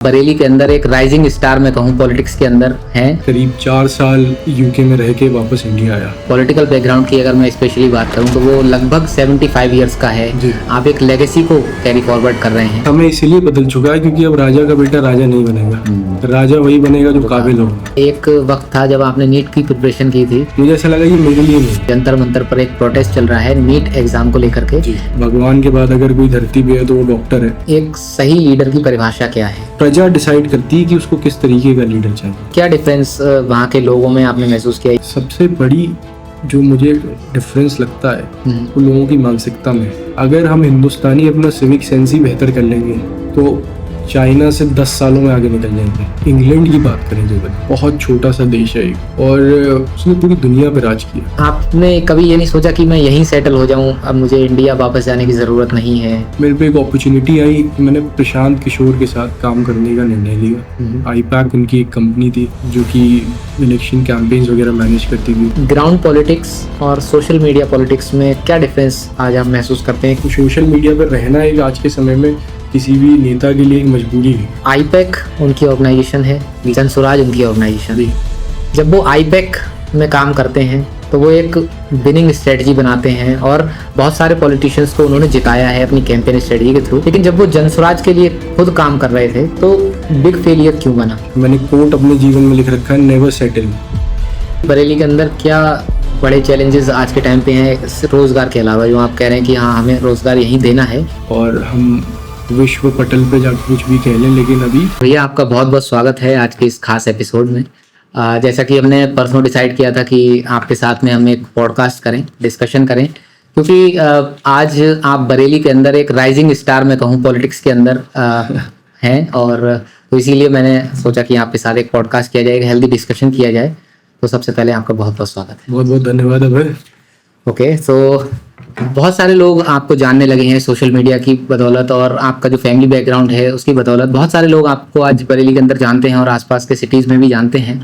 बरेली के अंदर एक राइजिंग स्टार मैं कहूँ पॉलिटिक्स के अंदर हैं। करीब 4 साल यूके में रह के वापस इंडिया आया। पॉलिटिकल बैकग्राउंड की अगर मैं स्पेशली बात करूँ तो वो लगभग 75 इयर्स का है। जी। आप एक लेगेसी को कैरी फॉरवर्ड कर रहे हैं। समय इसलिए बदल चुका है क्योंकि अब राजा का बेटा राजा नहीं बनेगा, राजा वही बनेगा जो काबिल हो। एक वक्त था जब आपने नीट की प्रिपरेशन की थी, मुझे ऐसा लगा ये मेरे लिए नहीं। जंतर मंतर पर एक प्रोटेस्ट चल रहा है नीट एग्जाम को लेकर के। भगवान के बाद अगर कोई धरती पे है तो वो डॉक्टर है। एक सही लीडर की परिभाषा क्या है? प्रजा डिसाइड करती है कि उसको किस तरीके का लीडर चाहिए। क्या डिफरेंस वहाँ के लोगों में आपने महसूस किया? सबसे बड़ी जो मुझे डिफरेंस लगता है वो लोगों की मानसिकता में है। अगर हम हिंदुस्तानी अपना सिविक सेंस ही बेहतर कर लेंगे तो चाइना से 10 सालों में आगे निकल जाएंगे। इंग्लैंड की बात करें जो बहुत छोटा सा देश है और उसने पूरी दुनिया पर राज किया। आपने कभी ये नहीं सोचा कि मैं यहीं सेटल हो जाऊं, अब मुझे इंडिया वापस जाने की जरूरत नहीं है? मेरे पे एक अपॉर्चुनिटी आई, मैंने प्रशांत किशोर के साथ काम करने का निर्णय लिया। आईपैक उनकी एक कंपनी थी जो कि इलेक्शन कैंपेन्स वगैरह मैनेज करती थी। ग्राउंड पॉलिटिक्स और सोशल मीडिया पॉलिटिक्स में क्या डिफरेंस आज आप महसूस करते हैं? सोशल मीडिया पर रहना एक आज के समय में किसी भी नेता के लिए एक मजबूरी है। आईपैक उनकी ऑर्गेनाइजेशन है, जनसुराज उनकी ऑर्गेनाइजेशन है। जब वो आईपैक में काम करते हैं तो वो एक विनिंग स्ट्रेटजी बनाते हैं और बहुत सारे पॉलिटिशियंस को उन्होंने जिताया है अपनी कैंपेन स्ट्रेटजी के थ्रू। लेकिन जब वो जनसुराज के लिए खुद काम कर रहे थे तो बिग फेलियर क्यों बना? मैंने कोट अपने जीवन में लिख रखा है, नेवर सेटल। बरेली के अंदर क्या बड़े चैलेंजेस आज के टाइम पे हैं रोजगार के अलावा, जो आप कह रहे हैं कि हाँ हमें रोजगार यहीं देना है? और हम विश्व पटल पे जाकर कुछ भी कह लें, लेकिन अभी भैया आपका बहुत बहुत स्वागत है आज के इस खास एपिसोड में। जैसा कि हमने परसों डिसाइड किया था कि आपके साथ में हम एक पॉडकास्ट करें, डिस्कशन करें, क्योंकि आज आप बरेली के अंदर एक राइजिंग स्टार मैं कहूँ पॉलिटिक्स के अंदर हैं, और तो इसीलिए मैंने सोचा कि आपके साथ एक पॉडकास्ट किया जाए, एक हेल्दी डिस्कशन किया जाए। तो सबसे पहले आपका बहुत बहुत स्वागत है। बहुत बहुत धन्यवाद अभय। ओके, सो बहुत सारे लोग आपको जानने लगे हैं सोशल मीडिया की बदौलत, और आपका जो फैमिली बैकग्राउंड है उसकी बदौलत बहुत सारे लोग आपको आज बरेली के अंदर जानते हैं और आसपास के सिटीज़ में भी जानते हैं।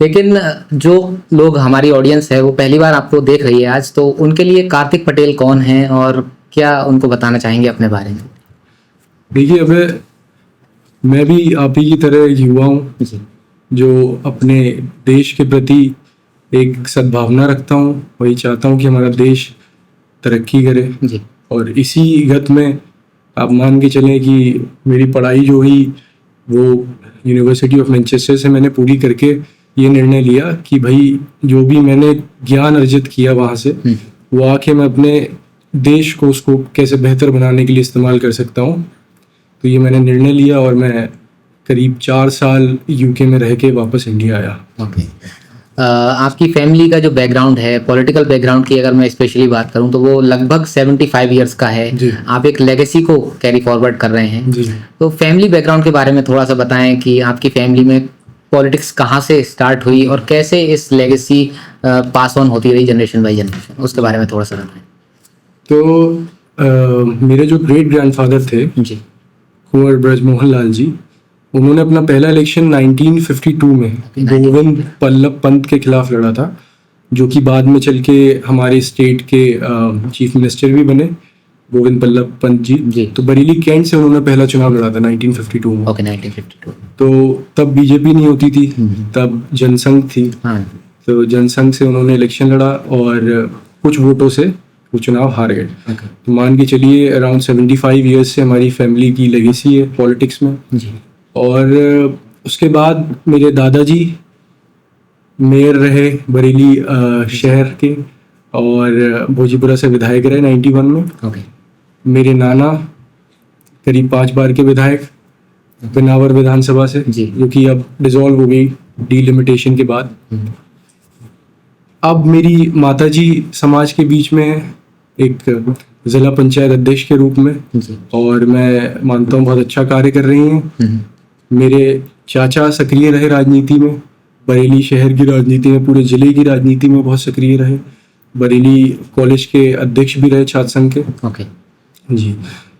लेकिन जो लोग हमारी ऑडियंस है वो पहली बार आपको देख रही है आज, तो उनके लिए कार्तिक पटेल कौन है और क्या उनको बताना चाहेंगे अपने बारे में? देखिए अभय, मैं भी आप ही की तरह एक युवा हूँ जो अपने देश के प्रति एक सद्भावना रखता हूँ। वही चाहता हूँ कि हमारा देश तरक्की करे जी। और इसी गत में आप मान के चलें कि मेरी पढ़ाई जो हुई वो यूनिवर्सिटी ऑफ मैनचेस्टर से मैंने पूरी करके ये निर्णय लिया कि भाई जो भी मैंने ज्ञान अर्जित किया वहाँ से वो आके मैं अपने देश को उसको कैसे बेहतर बनाने के लिए इस्तेमाल कर सकता हूँ। तो ये मैंने निर्णय लिया और मैं करीब 4 साल यूके में रह के वापस इंडिया आया। ओके। आपकी फैमिली का जो बैकग्राउंड है, पॉलिटिकल बैकग्राउंड की अगर मैं स्पेशली बात करूं तो वो लगभग 75 इयर्स का है। आप एक लेगेसी को कैरी फॉरवर्ड कर रहे हैं। जी। तो फैमिली बैकग्राउंड के बारे में थोड़ा सा बताएं कि आपकी फैमिली में पॉलिटिक्स कहाँ से स्टार्ट हुई और कैसे इस लेगेसी पास ऑन होती रही जनरेशन बाय जनरेशन, उसके बारे में थोड़ा सा बताएं। तो मेरे जो ग्रेट ग्रैंडफादर थे जी, कुंवर ब्रजमोहन लाल जी, उन्होंने अपना पहला इलेक्शन 1952 में गोविंद पल्लभ पंत के खिलाफ लड़ा था, जो कि बाद में चल के हमारे स्टेट के चीफ मिनिस्टर भी बने, गोविंद पल्लभ पंत जी। तो बरेली कैंट से उन्होंने पहला चुनाव लड़ा था 1952 में। ओके, 1952। तो तब बीजेपी नहीं होती थी, तब जनसंघ थी। हाँ। तो जनसंघ से उन्होंने इलेक्शन लड़ा और कुछ वोटों से वो चुनाव हार गए। तो मान के चलिए अराउंड 75 ईयर्स से हमारी फैमिली की लेगेसी है पॉलिटिक्स में जी। और उसके बाद मेरे दादाजी मेयर रहे बरेली शहर के और भोजीपुरा से विधायक रहे 91 में। ओके। मेरे नाना करीब 5 बार के विधायक बिनावर विधानसभा से, जो कि अब डिसॉल्व हो गई डीलिमिटेशन के बाद। अब मेरी माताजी समाज के बीच में है एक जिला पंचायत अध्यक्ष के रूप में, और मैं मानता हूँ बहुत अच्छा कार्य कर रही हैं। मेरे चाचा सक्रिय रहे राजनीति में, बरेली शहर की राजनीति में, पूरे जिले की राजनीति में बहुत सक्रिय रहे। बरेली कॉलेज के अध्यक्ष भी रहे छात्र संघ के। ओके जी।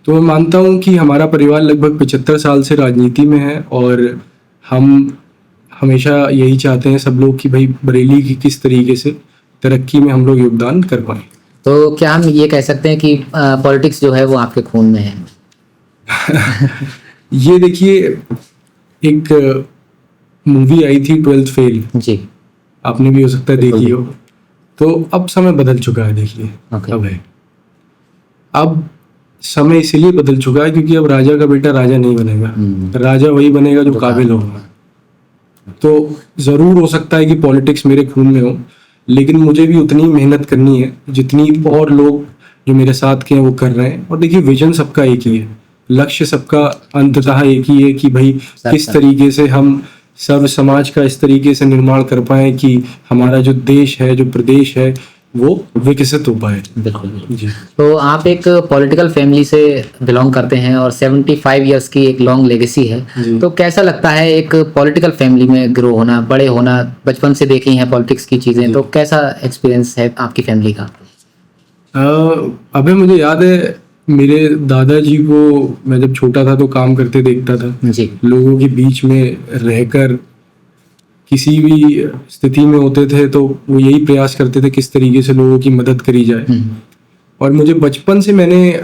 तो मैं मानता हूँ कि हमारा परिवार लगभग 75 साल से राजनीति में है और हम हमेशा यही चाहते हैं सब लोग कि भाई बरेली की किस तरीके से तरक्की में हम लोग योगदान कर पाएँ। तो क्या हम ये कह सकते हैं कि पॉलिटिक्स जो है वो आपके खून में है? ये देखिए, एक मूवी आई थी 12th फेल, जी। आपने भी हो सकता है देखी हो। तो अब समय बदल चुका है, देखिए ओके। अब है, अब समय इसलिए बदल चुका है क्योंकि अब राजा का बेटा राजा नहीं बनेगा, राजा वही बनेगा जो काबिल होगा। तो ज़रूर हो सकता है कि पॉलिटिक्स मेरे खून में हो, लेकिन मुझे भी उतनी मेहनत करनी है जितनी और लोग जो मेरे साथ के हैं वो कर रहे हैं। और देखिए विजन सबका एक ही है, लक्ष्य सबका अंततः एक ही है कि भाई किस तरीके से हम सर्व समाज का इस तरीके से निर्माण कर पाए कि हमारा जो देश है, जो प्रदेश है, वो विकसित हो पाए। बिल्कुल। जी। तो आप एक पॉलिटिकल फैमिली से बिलोंग करते हैं और 75 इयर्स की एक लॉन्ग लेगेसी है, जी। तो कैसा लगता है एक पॉलिटिकल फैमिली में ग्रो होना, बड़े होना, बचपन से देखी हैं पॉलिटिक्स की चीज़ें, तो कैसा एक्सपीरियंस है आपकी फैमिली का? अभी मुझे याद है मेरे दादाजी को मैं जब छोटा था तो काम करते देखता था, जी। लोगों के बीच में रहकर किसी भी स्थिति में होते थे तो वो यही प्रयास करते थे किस तरीके से लोगों की मदद करी जाए। और मुझे बचपन से मैंने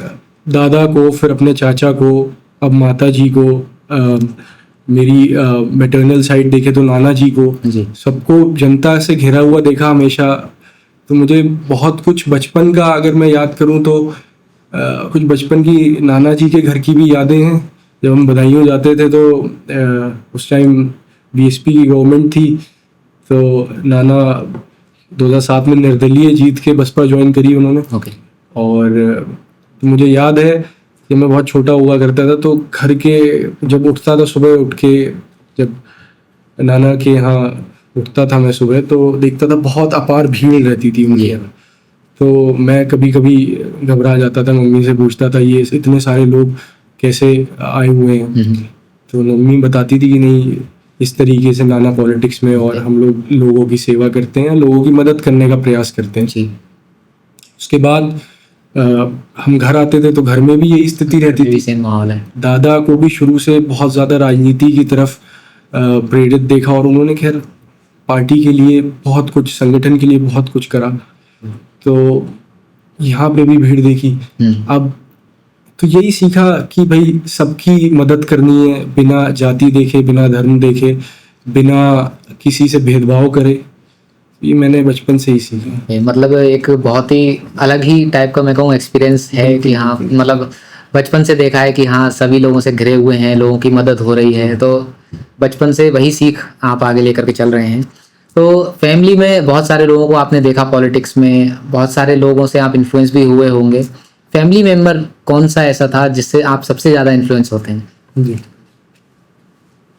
दादा को, फिर अपने चाचा को, अब माता जी को, मेरी मैटरनल साइड देखे तो नाना जी को, जी। सबको जनता से घिरा हुआ देखा हमेशा। तो मुझे बहुत कुछ बचपन का अगर मैं याद करूं तो कुछ बचपन की नाना जी के घर की भी यादें हैं। जब हम बधाइयों जाते थे तो उस टाइम बीएसपी की गवर्नमेंट थी, तो नाना 2007 में निर्दलीय जीत के बसपा ज्वाइन करी उन्होंने। ओके। और तो मुझे याद है कि मैं बहुत छोटा हुआ करता था तो घर के जब उठता था सुबह उठ के, जब नाना के यहाँ उठता था मैं सुबह तो देखता था बहुत अपार भीड़ रहती थी उनके यहाँ। तो मैं कभी कभी घबरा जाता था, मम्मी से पूछता था ये इतने सारे लोग कैसे आए हुए हैं। तो मम्मी बताती थी कि नहीं, इस तरीके से नाना पॉलिटिक्स में और हम लोग लोगों की सेवा करते हैं, लोगों की मदद करने का प्रयास करते हैं। जी। उसके बाद हम घर आते थे तो घर में भी यही स्थिति रहती थी। सेम माहौल है। दादा को भी शुरू से बहुत ज़्यादा राजनीति की तरफ प्रेरित देखा और उन्होंने खैर पार्टी के लिए बहुत कुछ, संगठन के लिए बहुत कुछ करा। तो यहाँ पे भी भीड़ देखी। अब तो यही सीखा कि भाई सबकी मदद करनी है, बिना जाति देखे, बिना धर्म देखे, बिना किसी से भेदभाव करे। ये मैंने बचपन से ही सीखा। मतलब एक बहुत ही अलग ही टाइप का मैं कहूँ एक्सपीरियंस है कि हाँ, मतलब बचपन से देखा है कि हाँ सभी लोगों से घिरे हुए हैं, लोगों की मदद हो रही है, तो बचपन से वही सीख आप आगे लेकर के चल रहे हैं। तो फैमिली में बहुत सारे लोगों को आपने देखा, पॉलिटिक्स में बहुत सारे लोगों से आप इन्फ्लुएंस भी हुए होंगे। फैमिली मेंबर कौन सा ऐसा था जिससे आप सबसे ज़्यादा इन्फ्लुएंस होते हैं? जी,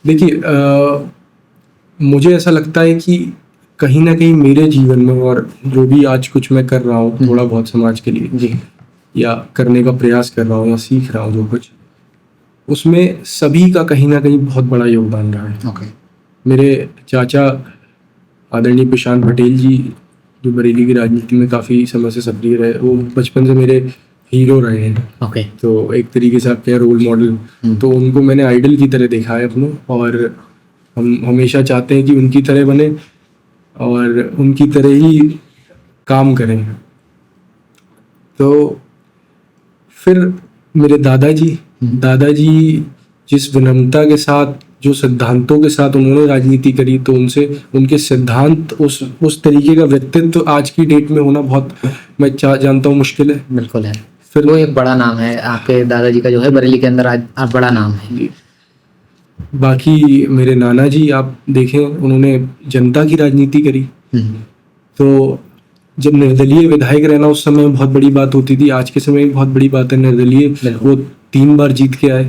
देखिए मुझे ऐसा लगता है कि कहीं ना कहीं मेरे जीवन में और जो भी आज कुछ मैं कर रहा हूँ थोड़ा बहुत समाज के लिए जी। या करने का प्रयास कर रहा हूँ या सीख रहा हूँ जो कुछ, उसमें सभी का कहीं ना कहीं बहुत बड़ा योगदान रहा है। ओके। मेरे चाचा आदरणीय प्रशांत पटेल जी, जो बरेली की राजनीति में काफ़ी समय से सक्रिय रहे, वो बचपन से मेरे हीरो रहे हैं। ओके। तो एक तरीके से आप कहें रोल मॉडल। तो उनको मैंने आइडल की तरह देखा है अपने, और हम हमेशा चाहते हैं कि उनकी तरह बने और उनकी तरह ही काम करें। तो फिर मेरे दादाजी जिस विनम्रता के साथ, जो सिद्धांतों के साथ उन्होंने राजनीति करी, तो उनसे उनके सिद्धांत, उस तरीके का व्यक्तित्व आज की डेट में होना बहुत, मैं जानता हूँ, मुश्किल है। बिल्कुल है। फिर वो एक बड़ा नाम है आपके दादाजी का, जो है बरेली के अंदर आज बड़ा नाम है। बाकी मेरे नाना जी आप देखें, उन्होंने जनता की राजनीति करी। तो जब निर्दलीय विधायक रहना उस समय बहुत बड़ी बात होती थी, आज के समय में बहुत बड़ी बात है। निर्दलीय वो 3 बार जीत के आए,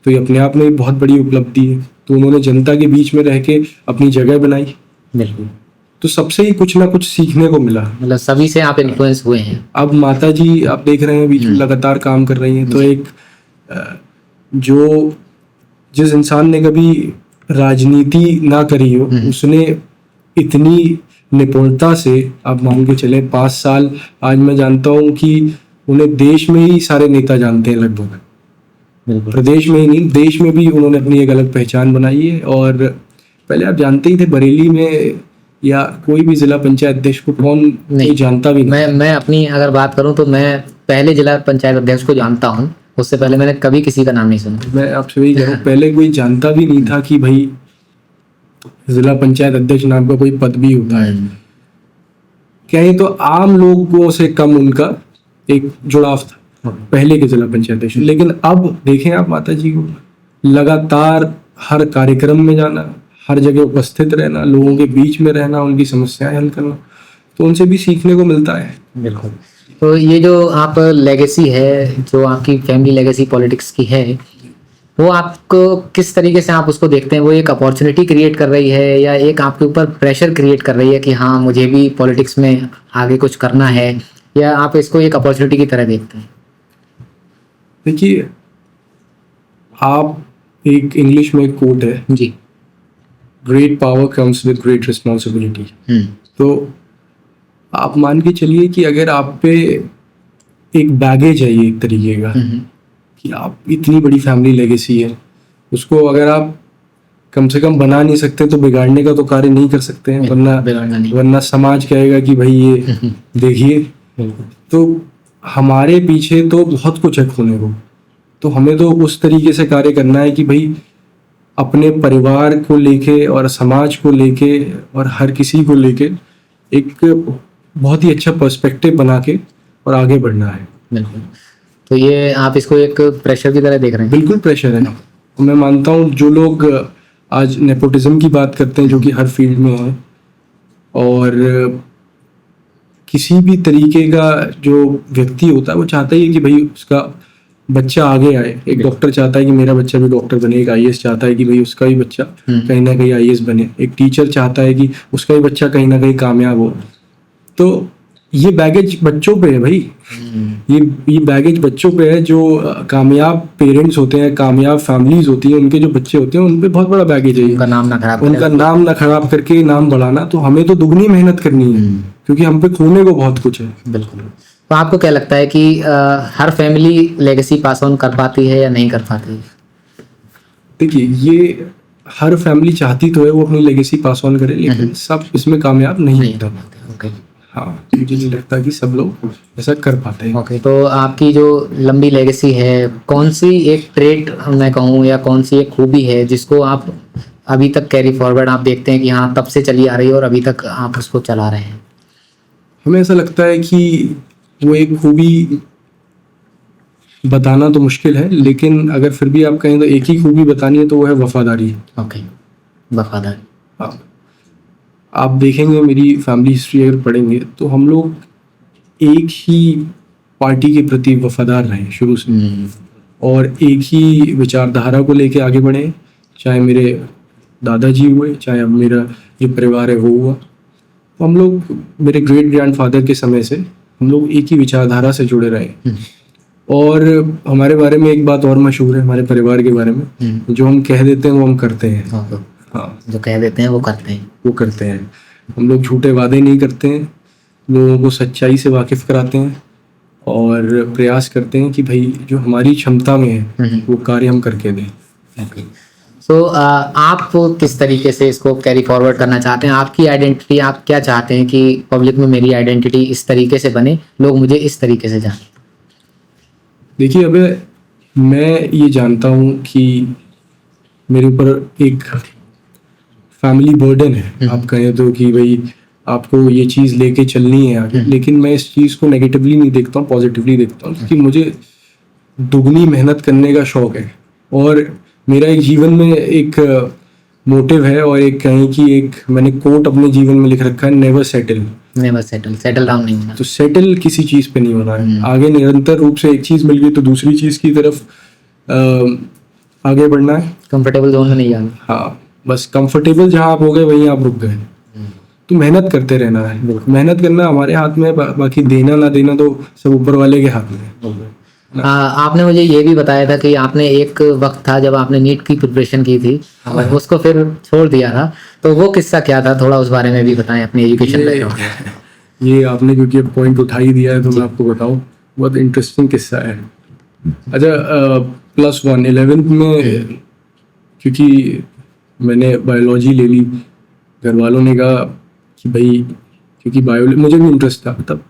तो ये अपने आप में बहुत बड़ी उपलब्धि है। तो उन्होंने जनता के बीच में रह के अपनी जगह बनाई। बिल्कुल। तो सबसे ही कुछ ना कुछ सीखने को मिला। मतलब सभी से आप इन्फ्लुएंस हुए हैं। अब माता जी आप देख रहे हैं बीच में लगातार काम कर रही हैं। तो एक जिस इंसान ने कभी राजनीति ना करी हो, उसने इतनी निपुणता से, आप मान के चले 5 साल, आज मैं जानता हूँ कि उन्हें देश में ही सारे नेता जानते हैं लगभग। प्रदेश में ही नहीं, देश में भी उन्होंने अपनी एक अलग पहचान बनाई है। और पहले आप जानते ही थे बरेली में या कोई भी जिला पंचायत अध्यक्ष को कौन नहीं जानता भी नहीं। मैं अपनी अगर बात करूं तो मैं पहले जिला पंचायत अध्यक्ष को जानता हूं, उससे पहले मैंने कभी किसी का नाम नहीं सुना। मैं आपसे वही कह रहा हूँ, पहले कोई जानता भी नहीं था कि भाई जिला पंचायत अध्यक्ष नाम का कोई पद भी होता है। कहीं तो आम लोगों से कम उनका एक जुड़ाव था पहले के जिला पंचायत अध्यक्ष। लेकिन अब देखें आप माता जी को, लगातार हर कार्यक्रम में जाना, हर जगह उपस्थित रहना, लोगों के बीच में रहना, उनकी समस्याएं हल करना, तो उनसे भी सीखने को मिलता है। बिल्कुल। तो ये जो आप लेगेसी है, जो आपकी फैमिली लेगेसी पॉलिटिक्स की है, वो आपको किस तरीके से आप उसको देखते हैं? वो एक अपॉर्चुनिटी क्रिएट कर रही है या एक आपके ऊपर प्रेशर क्रिएट कर रही है कि हाँ मुझे भी पॉलिटिक्स में आगे कुछ करना है, या आप इसको एक अपॉर्चुनिटी की तरह देखते हैं? देखिए, आप एक इंग्लिश में एक कोट है, ji. Great power comes with great responsibility. तो आप मान के चलिए कि अगर आप पे एक बैगेज है ये एक तरीके का, कि आप इतनी बड़ी फैमिली लेगेसी है, उसको अगर आप कम से कम बना नहीं सकते तो बिगाड़ने का तो कार्य नहीं कर सकते हैं, वरना समाज कहेगा कि भाई ये देखिए। तो हमारे पीछे तो बहुत कुछ है खोने को, तो हमें तो उस तरीके से कार्य करना है कि भाई अपने परिवार को लेके और समाज को लेके और हर किसी को लेके एक बहुत ही अच्छा पर्सपेक्टिव बना के और आगे बढ़ना है। बिल्कुल। तो ये आप इसको एक प्रेशर की तरह देख रहे हैं? बिल्कुल प्रेशर है। मैं मानता हूँ जो लोग आज नेपोटिज्म की बात करते हैं, जो कि हर फील्ड में है, और किसी भी तरीके का जो व्यक्ति होता है वो चाहता ही है कि भाई उसका बच्चा आगे आए। एक डॉक्टर चाहता है कि मेरा बच्चा भी डॉक्टर बने, एक आईएएस चाहता है कि भाई उसका भी बच्चा कहीं ना कहीं आईएएस बने, एक टीचर चाहता है कि उसका भी बच्चा कहीं ना कहीं कामयाब हो। तो ये बैगेज बच्चों पे है भाई, ये बैगेज बच्चों पे है। जो कामयाब पेरेंट्स होते हैं, कामयाब फैमिलीज होती हैं, उनके जो बच्चे होते हैं उन पे बहुत बड़ा बैगेज है। उनका नाम ना खराब करके नाम बढ़ाना, तो हमें तो दुगनी मेहनत करनी है, क्योंकि हम पे खोने को बहुत कुछ है। बिल्कुल। तो आपको क्या लगता है कि हर फैमिली लेगेसी पास ऑन कर पाती है या नहीं कर पाती? देखिए, ये हर फैमिली चाहती तो है वो अपनी लेगेसी पास ऑन करे, लेकिन सब इसमें कामयाब नहीं होता। ओके। हाँ, मुझे नहीं लगता कि सब लोग ऐसा कर पाते हैं। ओके। तो आपकी जो लंबी लेगेसी है, कौन सी एक ट्रेट मैं कहूँ या कौन सी एक खूबी है जिसको आप अभी तक कैरी फॉरवर्ड आप देखते हैं कि हाँ तब से चली आ रही है और अभी तक आप उसको चला रहे हैं? हमें ऐसा लगता है कि वो एक खूबी बताना तो मुश्किल है, लेकिन अगर फिर भी आप कहें तो एक ही खूबी बतानी है तो वो है वफादारी। ओके, वफादारी। हाँ, आप देखेंगे मेरी फैमिली हिस्ट्री अगर पढ़ेंगे तो हम लोग एक ही पार्टी के प्रति वफादार रहे शुरू से, और एक ही विचारधारा को लेके आगे बढ़े, चाहे मेरे दादाजी हुए, चाहे अब मेरा जो परिवार है वो हुआ। तो हम लोग मेरे ग्रेट ग्रैंडफादर के समय से हम लोग एक ही विचारधारा से जुड़े रहे। और हमारे बारे में एक बात और मशहूर है, हमारे परिवार के बारे में, जो हम कह देते हैं वो हम करते हैं। हाँ, जो कह देते हैं वो करते हैं। हम लोग झूठे वादे नहीं करते हैं, लोगों को सच्चाई से वाकिफ कराते हैं और प्रयास करते हैं कि भाई जो हमारी क्षमता में है वो कार्य हम करके दें। सो आप किस तरीके से इसको कैरी फॉरवर्ड करना चाहते हैं? आपकी आइडेंटिटी, आप क्या चाहते हैं कि पब्लिक में मेरी आइडेंटिटी इस तरीके से बने, लोग मुझे इस तरीके से जाने? देखिए, अब मैं ये जानता हूँ कि मेरे ऊपर एक फैमिली बर्डन है, आप कहें तो, कि भाई आपको ये चीज़ लेके चलनी है आगे। लेकिन मैं इस चीज़ को नेगेटिवली नहीं देखता हूँ, पॉजिटिवली देखता हूँ, क्योंकि मुझे दुगनी मेहनत करने का शौक है। और मेरा एक जीवन में एक मोटिव है, और एक कहें कि एक मैंने कोट अपने जीवन में लिख रखा है, नेवर सेटल डाउन नहीं होना। तो सेटल किसी चीज़ पे नहीं होना है, आगे निरंतर रूप से एक चीज़ मिल गई तो दूसरी चीज़ की तरफ आगे बढ़ना है। कंफर्टेबल जोन में नहीं जाना। हाँ, बस कंफर्टेबल जहाँ आप हो गए वहीं आप रुक गए। तो मेहनत करते रहना है, मेहनत करना हमारे हाथ में है, बाकी देना ना देना तो सब ऊपर वाले के हाथ में है। आपने मुझे ये भी बताया था कि आपने एक वक्त था जब आपने नीट की प्रिपरेशन की थी और उसको फिर छोड़ दिया था, तो वो किस्सा क्या था? थोड़ा उस बारे में भी बताएं, अपनी एजुकेशन बैकग्राउंड। ये आपने क्योंकि पॉइंट उठा ही दिया है तो मैं आपको बताऊं, बहुत इंटरेस्टिंग किस्सा है। अच्छा, +1 11th में क्योंकि मैंने बायोलॉजी ले ली, घर वालों ने कहा कि भाई, क्योंकि बायोलॉजी मुझे भी इंटरेस्ट था तब,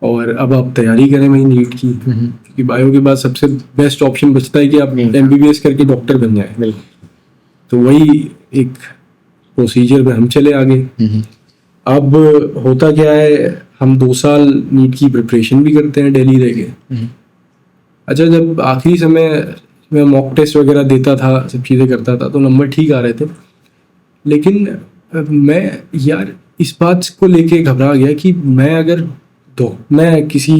और अब आप तैयारी करें वही नीट की, क्योंकि बायो के बाद सबसे बेस्ट ऑप्शन बचता है कि आप MBBS करके डॉक्टर बन जाए। बिल्कुल। तो वही एक प्रोसीजर में हम चले आगे। अब होता क्या है, हम 2 साल नीट की प्रिपरेशन भी करते हैं दिल्ली रह के। अच्छा, जब आखिरी समय मैं मॉक टेस्ट वगैरह देता था, सब चीज़ें करता था, तो नंबर ठीक आ रहे थे। लेकिन मैं यार इस बात को लेके घबरा गया कि मैं किसी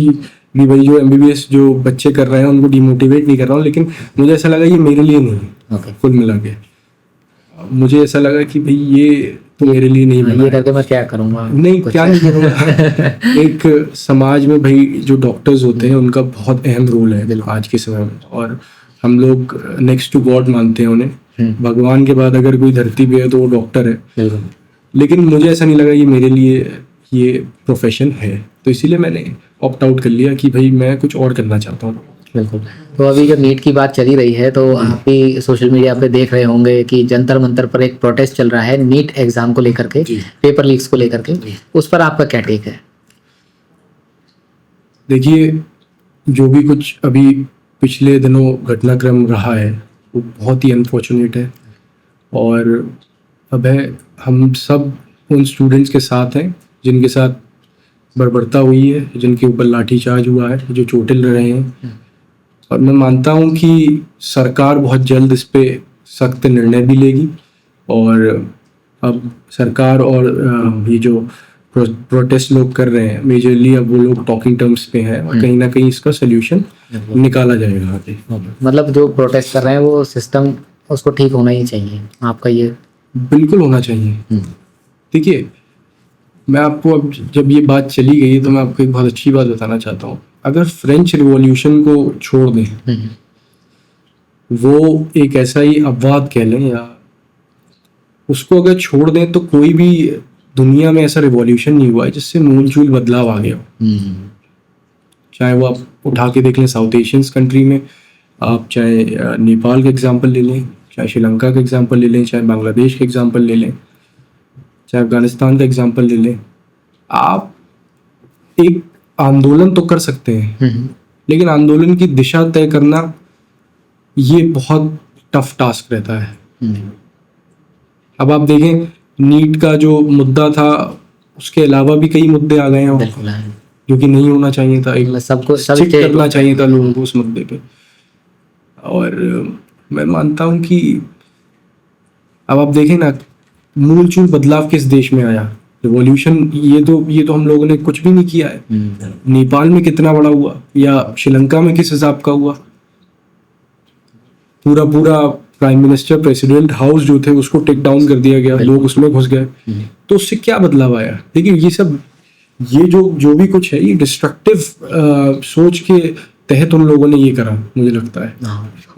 भी भाई जो MBBS जो बच्चे कर रहे हैं उनको डिमोटिवेट नहीं कर रहा हूँ, लेकिन मुझे ऐसा लगा ये मेरे लिए नहीं है। कुल मिला के मुझे ऐसा लगा कि भाई ये तो मेरे लिए नहीं बना ये करके मैं क्या करूँगा? नहीं, क्या नहीं करूँगा। एक समाज में भाई जो डॉक्टर्स होते हैं उनका बहुत अहम रोल है आज के समय में, और हम लोग नेक्स्ट टू गॉड मानते हैं उन्हें। भगवान के बाद अगर कोई धरती पे है तो वो डॉक्टर है। लेकिन मुझे ऐसा नहीं लगा ये मेरे लिए ये प्रोफेशन है, तो इसीलिए मैंने ऑप्ट आउट कर लिया कि भाई मैं कुछ और करना चाहता हूँ। बिल्कुल। तो अभी जब नीट की बात चली रही है तो आप भी सोशल मीडिया पे देख रहे होंगे कि जंतर मंतर पर एक प्रोटेस्ट चल रहा है नीट एग्जाम को लेकर के, पेपर लीक्स को लेकर के। उस पर आपका क्या टेक है? देखिए, जो भी कुछ अभी पिछले दिनों घटनाक्रम रहा है वो बहुत ही अनफॉर्चुनेट है, और अब है हम सब उन स्टूडेंट्स के साथ हैं जिनके साथ बर्बरता हुई है, जिनके ऊपर लाठीचार्ज हुआ है, जो चोटें ले रहे हैं। और मैं मानता हूं कि सरकार बहुत जल्द इस पे सख्त निर्णय भी लेगी, और अब सरकार और ये जो प्रोटेस्ट लोग कर रहे हैं मेजरली, अब वो लोग टॉकिंग टर्म्स पे हैं, और कहीं ना कहीं इसका सोल्यूशन निकाला जाएगा आगे। मतलब जो प्रोटेस्ट कर रहे हैं वो सिस्टम उसको ठीक होना ही चाहिए, आपका ये? बिल्कुल होना चाहिए। देखिए, मैं आपको अब जब ये बात चली गई तो मैं आपको एक बहुत अच्छी बात बताना चाहता हूँ। अगर फ्रेंच रिवॉल्यूशन को छोड़ दें, वो एक ऐसा ही अपवाद कह लें, या उसको अगर छोड़ दें, तो कोई भी दुनिया में ऐसा रिवॉल्यूशन नहीं हुआ है जिससे मूलचूल बदलाव आ गया हो। चाहे वो आप उठा के देख लें साउथ एशियन कंट्री में, आप चाहे नेपाल का एग्जाम्पल ले लें, चाहे श्रीलंका का एग्जाम्पल ले लें, चाहे बांग्लादेश का एग्जाम्पल ले लें, चाहे अफगानिस्तान का एग्जाम्पल ले लें। आप एक आंदोलन तो कर सकते हैं, लेकिन आंदोलन की दिशा तय करना ये बहुत टफ टास्क रहता है। अब आप देखें, नीट का जो मुद्दा था उसके अलावा भी कई मुद्दे आ गए हैं जो कि नहीं होना चाहिए था। एक सबको चेक करना चाहिए था लोगों को उस मुद्दे पे। और मैं मानता हूं कि अब आप देखें ना, मूलचूल बदलाव किस देश में आया, रिवॉल्यूशन, ये तो हम लोगों ने कुछ भी नहीं किया है। नेपाल में कितना बड़ा हुआ, या श्रीलंका में किस हिसाब का हुआ। पूरा प्राइम मिनिस्टर, प्रेसिडेंट हाउस जो थे उसको टेक डाउन कर दिया गया, लोग उसमें घुस गए। तो उससे क्या बदलाव आया? देखिए, ये जो भी कुछ है, ये डिस्ट्रक्टिव सोच के तहत उन लोगों ने ये करा, मुझे लगता है।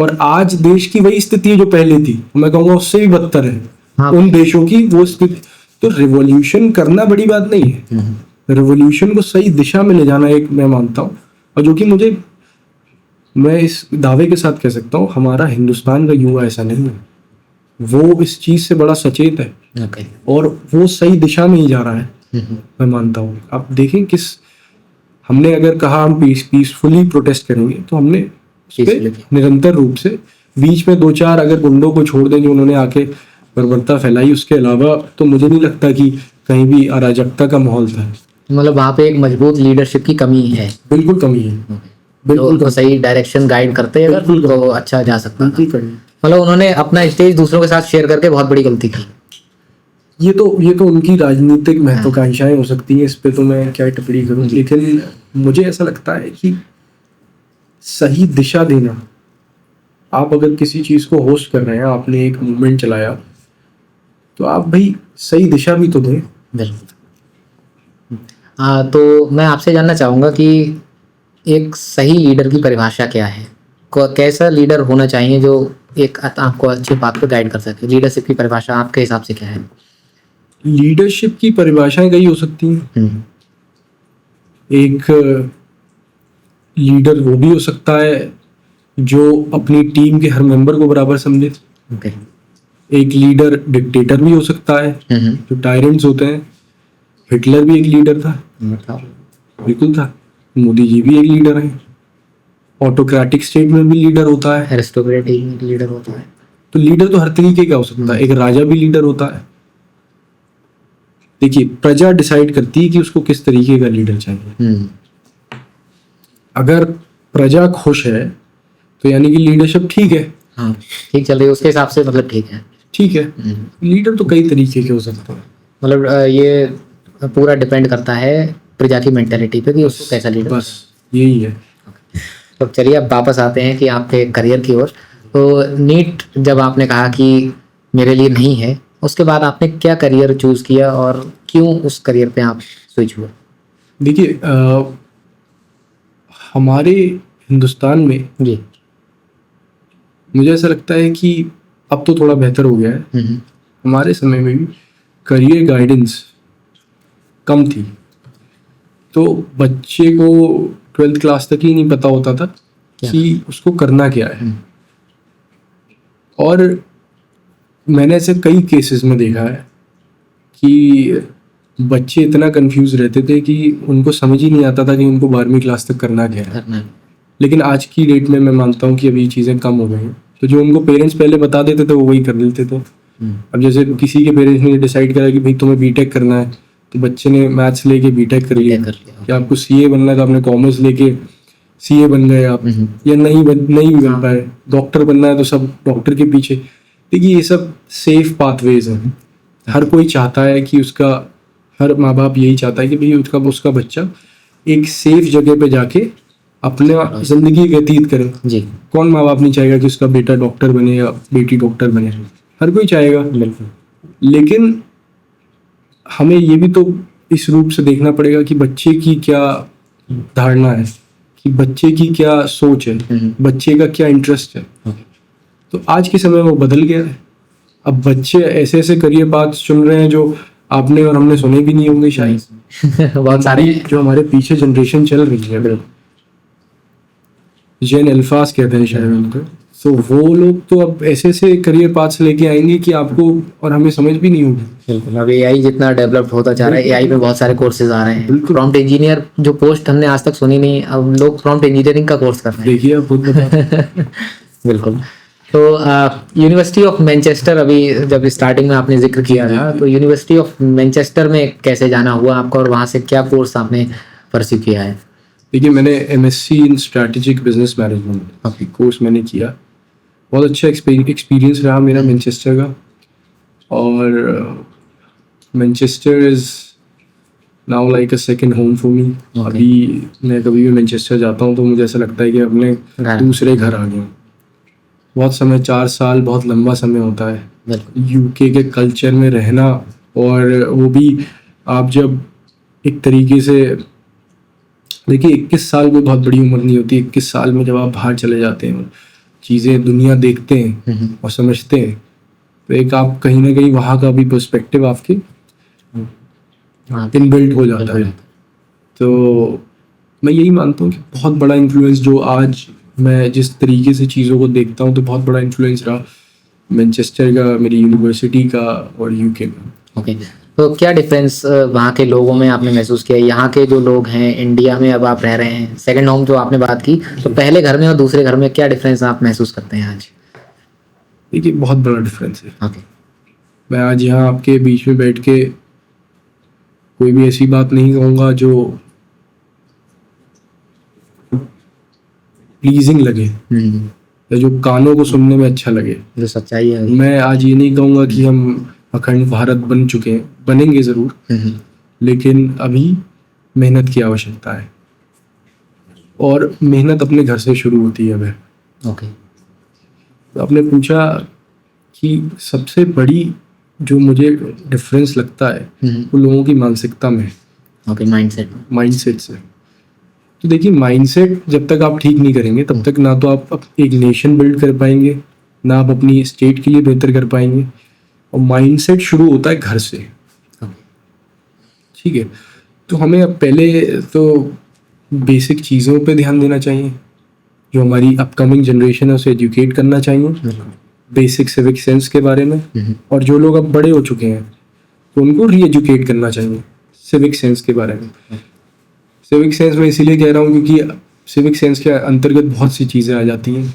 और आज देश की वही स्थिति है जो पहले थी, मैं कहूँगा उससे भी बदतर है उन देशों की वो स्थिति। तो रिवॉल्यूशन करना बड़ी बात नहीं है, रिवॉल्यूशन को सही दिशा में ले जाना एक मैं मानता हूँ, और जो कि मैं इस दावे के साथ कह सकता हूँ, हमारा हिंदुस्तान का युवा ऐसा नहीं है, वो इस चीज से बड़ा सचेत है। और वो सही दिशा में ही जा रहा है, मैं मानता हूँ। आप देखें, हमने अगर कहा हम पीसफुली प्रोटेस्ट करेंगे, तो हमने निरंतर रूप से, बीच में 2-4 अगर गुंडों को छोड़ दें जो उन्होंने आके बर्बरता फैलाई, उसके अलावा तो मुझे नहीं लगता कि कहीं भी अराजकता का माहौल था। मतलब वहाँ पे एक मजबूत लीडरशिप की कमी है। बिल्कुल कमी है, बिल्कुल। तो सही डायरेक्शन गाइड करते हैं अगर तो अच्छा जा सकता है। मतलब उन्होंने अपना स्टेज दूसरों के साथ शेयर करके बहुत बड़ी गलती की। ये तो उनकी राजनीतिक महत्वाकांक्षाएं हो सकती हैं, इस पे तो मैं क्या टिप्पणी करूं, लेकिन मुझे ऐसा लगता है कि सही दिशा देना, आप अगर किसी चीज को होस्ट कर रहे हैं, आपने एक मूवमेंट चलाया, तो आप भाई सही दिशा भी तो दें। बिल्कुल। तो मैं आपसे जानना चाहूँगा कि एक सही लीडर की परिभाषा क्या है? कैसा लीडर होना चाहिए जो एक आपको अच्छी बात को गाइड कर सके? लीडरशिप की परिभाषा आपके हिसाब से क्या है? लीडरशिप की परिभाषाएं कई हो सकती हैं। एक लीडर वो भी हो सकता है जो अपनी टीम के हर मेंबर को बराबर समझे। एक लीडर डिक्टेटर भी हो सकता है, जो टायरेंट्स होते हैं। हिटलर भी एक लीडर था, बिल्कुल था। मोदी जी भी एक लीडर हैं। ऑटोक्रेटिक स्टेट में भी लीडर होता है, एरिस्टोक्रेटिक लीडर होता है। तो लीडर तो हर तरीके का हो सकता है। एक राजा भी लीडर होता है। देखिए, प्रजा डिसाइड करती है कि उसको किस तरीके का लीडर चाहिए। अगर प्रजा खुश है तो यानी कि लीडरशिप ठीक है। हाँ, ठीक चल रही है उसके हिसाब से, मतलब ठीक है। ठीक है, लीडर तो कई तरीके के हो सकते हैं। मतलब ये पूरा डिपेंड करता है प्रजा की मेंटेलिटी पे कि उसको कैसा लीडर। बस यही है। तो चलिए अब वापस आते हैं कि आपके करियर की ओर। तो नीट जब आपने कहा कि मेरे लिए नहीं है, उसके बाद आपने क्या करियर चूज किया और क्यों उस करियर पे आप स्विच हुए? देखिए, हमारे हिंदुस्तान में जी। मुझे ऐसा लगता है कि अब तो थोड़ा बेहतर हो गया है। हमारे समय में भी करियर गाइडेंस कम थी, तो बच्चे को 12th क्लास तक ही नहीं पता होता था कि उसको करना क्या है। और मैंने ऐसे कई केसेस में देखा है कि बच्चे इतना कंफ्यूज रहते थे कि उनको समझ ही नहीं आता था कि उनको 12वीं क्लास तक करना क्या है। लेकिन आज की डेट में मैं मानता हूँ कि अभी चीज़ें कम हो गई हैं, तो जो उनको पेरेंट्स पहले बता देते थे वो वही कर लेते थे। अब जैसे किसी के पेरेंट्स ने डिसाइड करा कि भाई तुम्हें बीटेक करना है, तो बच्चे ने मैथ्स लेके बीटेक कर लिया। कि आपको सीए बनना है तो आपने कॉमर्स लेके सीए बन गए आप, या नहीं बन पाए। डॉक्टर बनना है तो सब डॉक्टर के पीछे। देखिए, ये सब सेफ पाथवेज हैं। हर कोई चाहता है कि उसका, हर माँ बाप यही चाहता है कि भाई उसका बच्चा एक सेफ जगह पे जाके अपने जिंदगी व्यतीत करे। जी। कौन माँ बाप नहीं चाहेगा कि उसका बेटा डॉक्टर बने या बेटी डॉक्टर बने? हर कोई चाहेगा। बिल्कुल। लेकिन हमें ये भी तो इस रूप से देखना पड़ेगा कि बच्चे की क्या धारणा है, कि बच्चे की क्या सोच है, बच्चे का क्या इंटरेस्ट है। तो आज के समय में वो बदल गया है। अब बच्चे ऐसे ऐसे करियर पाथ चुन रहे हैं जो आपने और हमने सुने भी नहीं होंगे शायद। बहुत सारे जो हमारे पीछे जनरेशन चल रही है, जेन अल्फास कहते हैं शायद उनको, तो वो लोग तो अब ऐसे ऐसे करियर पाथ्स लेके आएंगे कि आपको और हमें समझ भी नहीं होगी। बिल्कुल। अब एआई जितना डेवलप होता जा रहा है, एआई में बहुत सारे कोर्सेज आ रहे हैं। प्रॉम्प्ट इंजीनियर जो पोस्ट हमने आज तक सुनी नहीं, अब लोग प्रॉम्प्ट इंजीनियरिंग का कोर्स कर रहे हैं। देखिए, आप खुद बताओ। बिल्कुल। तो यूनिवर्सिटी ऑफ मैनचेस्टर, अभी जब स्टार्टिंग में आपने जिक्र किया था, तो यूनिवर्सिटी ऑफ मैनचेस्टर में कैसे जाना हुआ आपका और वहाँ से क्या कोर्स आपने परस्यू किया है? देखिए, मैंने MSc in strategic business management course मैंने किया। बहुत अच्छा एक्सपीरियंस रहा मेरा मैनचेस्टर का। और Manchester is now like a second home for me. अभी मैं कभी भी मैनचेस्टर जाता हूँ तो मुझे ऐसा लगता है कि अपने दूसरे घर आ गया हूँ। बहुत समय, 4 साल बहुत लंबा समय होता है यूके के कल्चर में रहना। और वो भी आप जब एक तरीके से, देखिए 21 साल कोई बहुत बड़ी उम्र नहीं होती। 21 साल में जब आप बाहर चले जाते हैं, चीज़ें दुनिया देखते हैं और समझते हैं, तो एक आप कहीं ना कहीं वहाँ का भी पर्सपेक्टिव आपके इनबिल्ट हो जाता है। तो मैं यही मानता हूँ कि बहुत बड़ा इन्फ्लुएंस, जो आज मैं जिस तरीके से चीज़ों को देखता हूँ, तो बहुत बड़ा इन्फ्लुएंस रहा मैनचेस्टर का, मेरी यूनिवर्सिटी का और यूके का। ओके। तो क्या डिफरेंस वहाँ के लोगों में आपने महसूस किया? यहाँ के जो लोग हैं, इंडिया में अब आप रह रहे हैं, सेकंड होम जो आपने बात की, तो पहले घर में और दूसरे घर में क्या डिफरेंस आप महसूस करते हैं आज? देखिए, बहुत बड़ा डिफरेंस है। ओके। मैं आज यहाँ आपके बीच में बैठ के कोई भी ऐसी बात नहीं कहूँगा जो प्लीजिंग लगे या जो कानों को सुनने में अच्छा लगे, जो सच्चाई है। मैं आज ये नहीं कहूँगा कि हम अखंड भारत बन चुके हैं, बनेंगे ज़रूर, लेकिन अभी मेहनत की आवश्यकता है। और मेहनत अपने घर से शुरू होती है। वह ओके। तो आपने पूछा कि सबसे बड़ी जो मुझे डिफरेंस लगता है वो लोगों की मानसिकता में। ओके। माइंडसेट से। तो देखिए, माइंडसेट जब तक आप ठीक नहीं करेंगे तब तक ना तो आप एक नेशन बिल्ड कर पाएंगे, ना आप अपनी स्टेट के लिए बेहतर कर पाएंगे। और माइंडसेट शुरू होता है घर से। ठीक है, तो हमें अब पहले तो बेसिक चीज़ों पे ध्यान देना चाहिए। जो हमारी अपकमिंग जनरेशन है उसे एजुकेट करना चाहिए बेसिक सिविक सेंस के बारे में। और जो लोग अब बड़े हो चुके हैं तो उनको री एजुकेट करना चाहिए सिविक सेंस के बारे में। सिविक सेंस मैं इसीलिए कह रहा हूँ क्योंकि सिविक सेंस के अंतर्गत बहुत सी चीज़ें आ जाती हैं।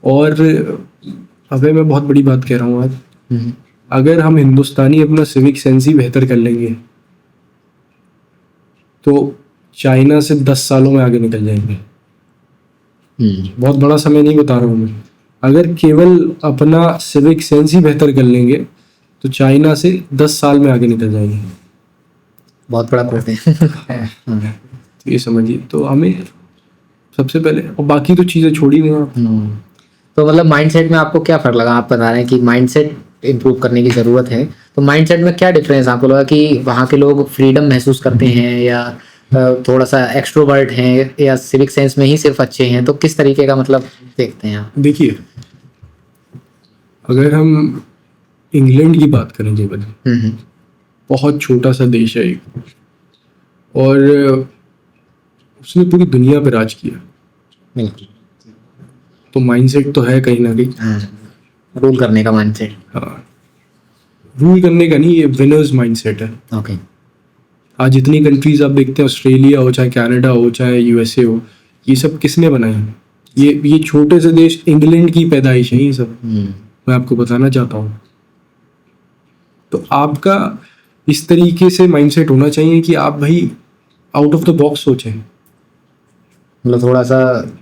और अबे मैं बहुत बड़ी बात कह रहा हूँ आज, अगर हम हिंदुस्तानी अपना सिविक सेंस ही बेहतर कर लेंगे तो चाइना से 10 सालों में आगे निकल जाएंगे। बहुत बड़ा समय नहीं बता रहा हूँ मैं। अगर केवल अपना सिविक सेंस ही बेहतर कर लेंगे तो चाइना से 10 साल में आगे निकल जाएंगे। बहुत बड़ा कोट है। तो ये समझिए, तो हमें सबसे पहले, और बाकी तो चीज़ें छोड़ी नहीं आप। तो मतलब माइंडसेट में आपको क्या फर्क लगा? आप बता रहे हैं कि माइंडसेट इंप्रूव करने की ज़रूरत है, तो माइंडसेट में क्या डिफरेंस आपको लगा कि वहाँ के लोग फ्रीडम महसूस करते हैं या थोड़ा सा एक्सट्रोवर्ट हैं या सिविक सेंस में ही सिर्फ अच्छे हैं? तो किस तरीके का मतलब देखते हैं आप? देखिए, अगर हम इंग्लैंड की बात करें केवल, बहुत छोटा सा देश है एक, और उसने पूरी दुनिया पर राज किया, बिल्कुल। तो माइंडसेट तो है कहीं ना कहीं। रूल करने का माइंडसेट। हाँ, रूल करने का नहीं, ये विनर्स माइंडसेट है। ओके। आज जितनी कंट्रीज आप देखते हैं, ऑस्ट्रेलिया हो चाहे कनाडा हो चाहे यूएसए हो, ये सब किसने बनाए हैं? ये छोटे से देश इंग्लैंड की पैदाइश है ये सब, मैं आपको बताना चाहता हूँ। तो आपका इस तरीके से माइंडसेट होना चाहिए कि आप भाई आउट ऑफ द बॉक्स सोचें। मतलब थोड़ा सा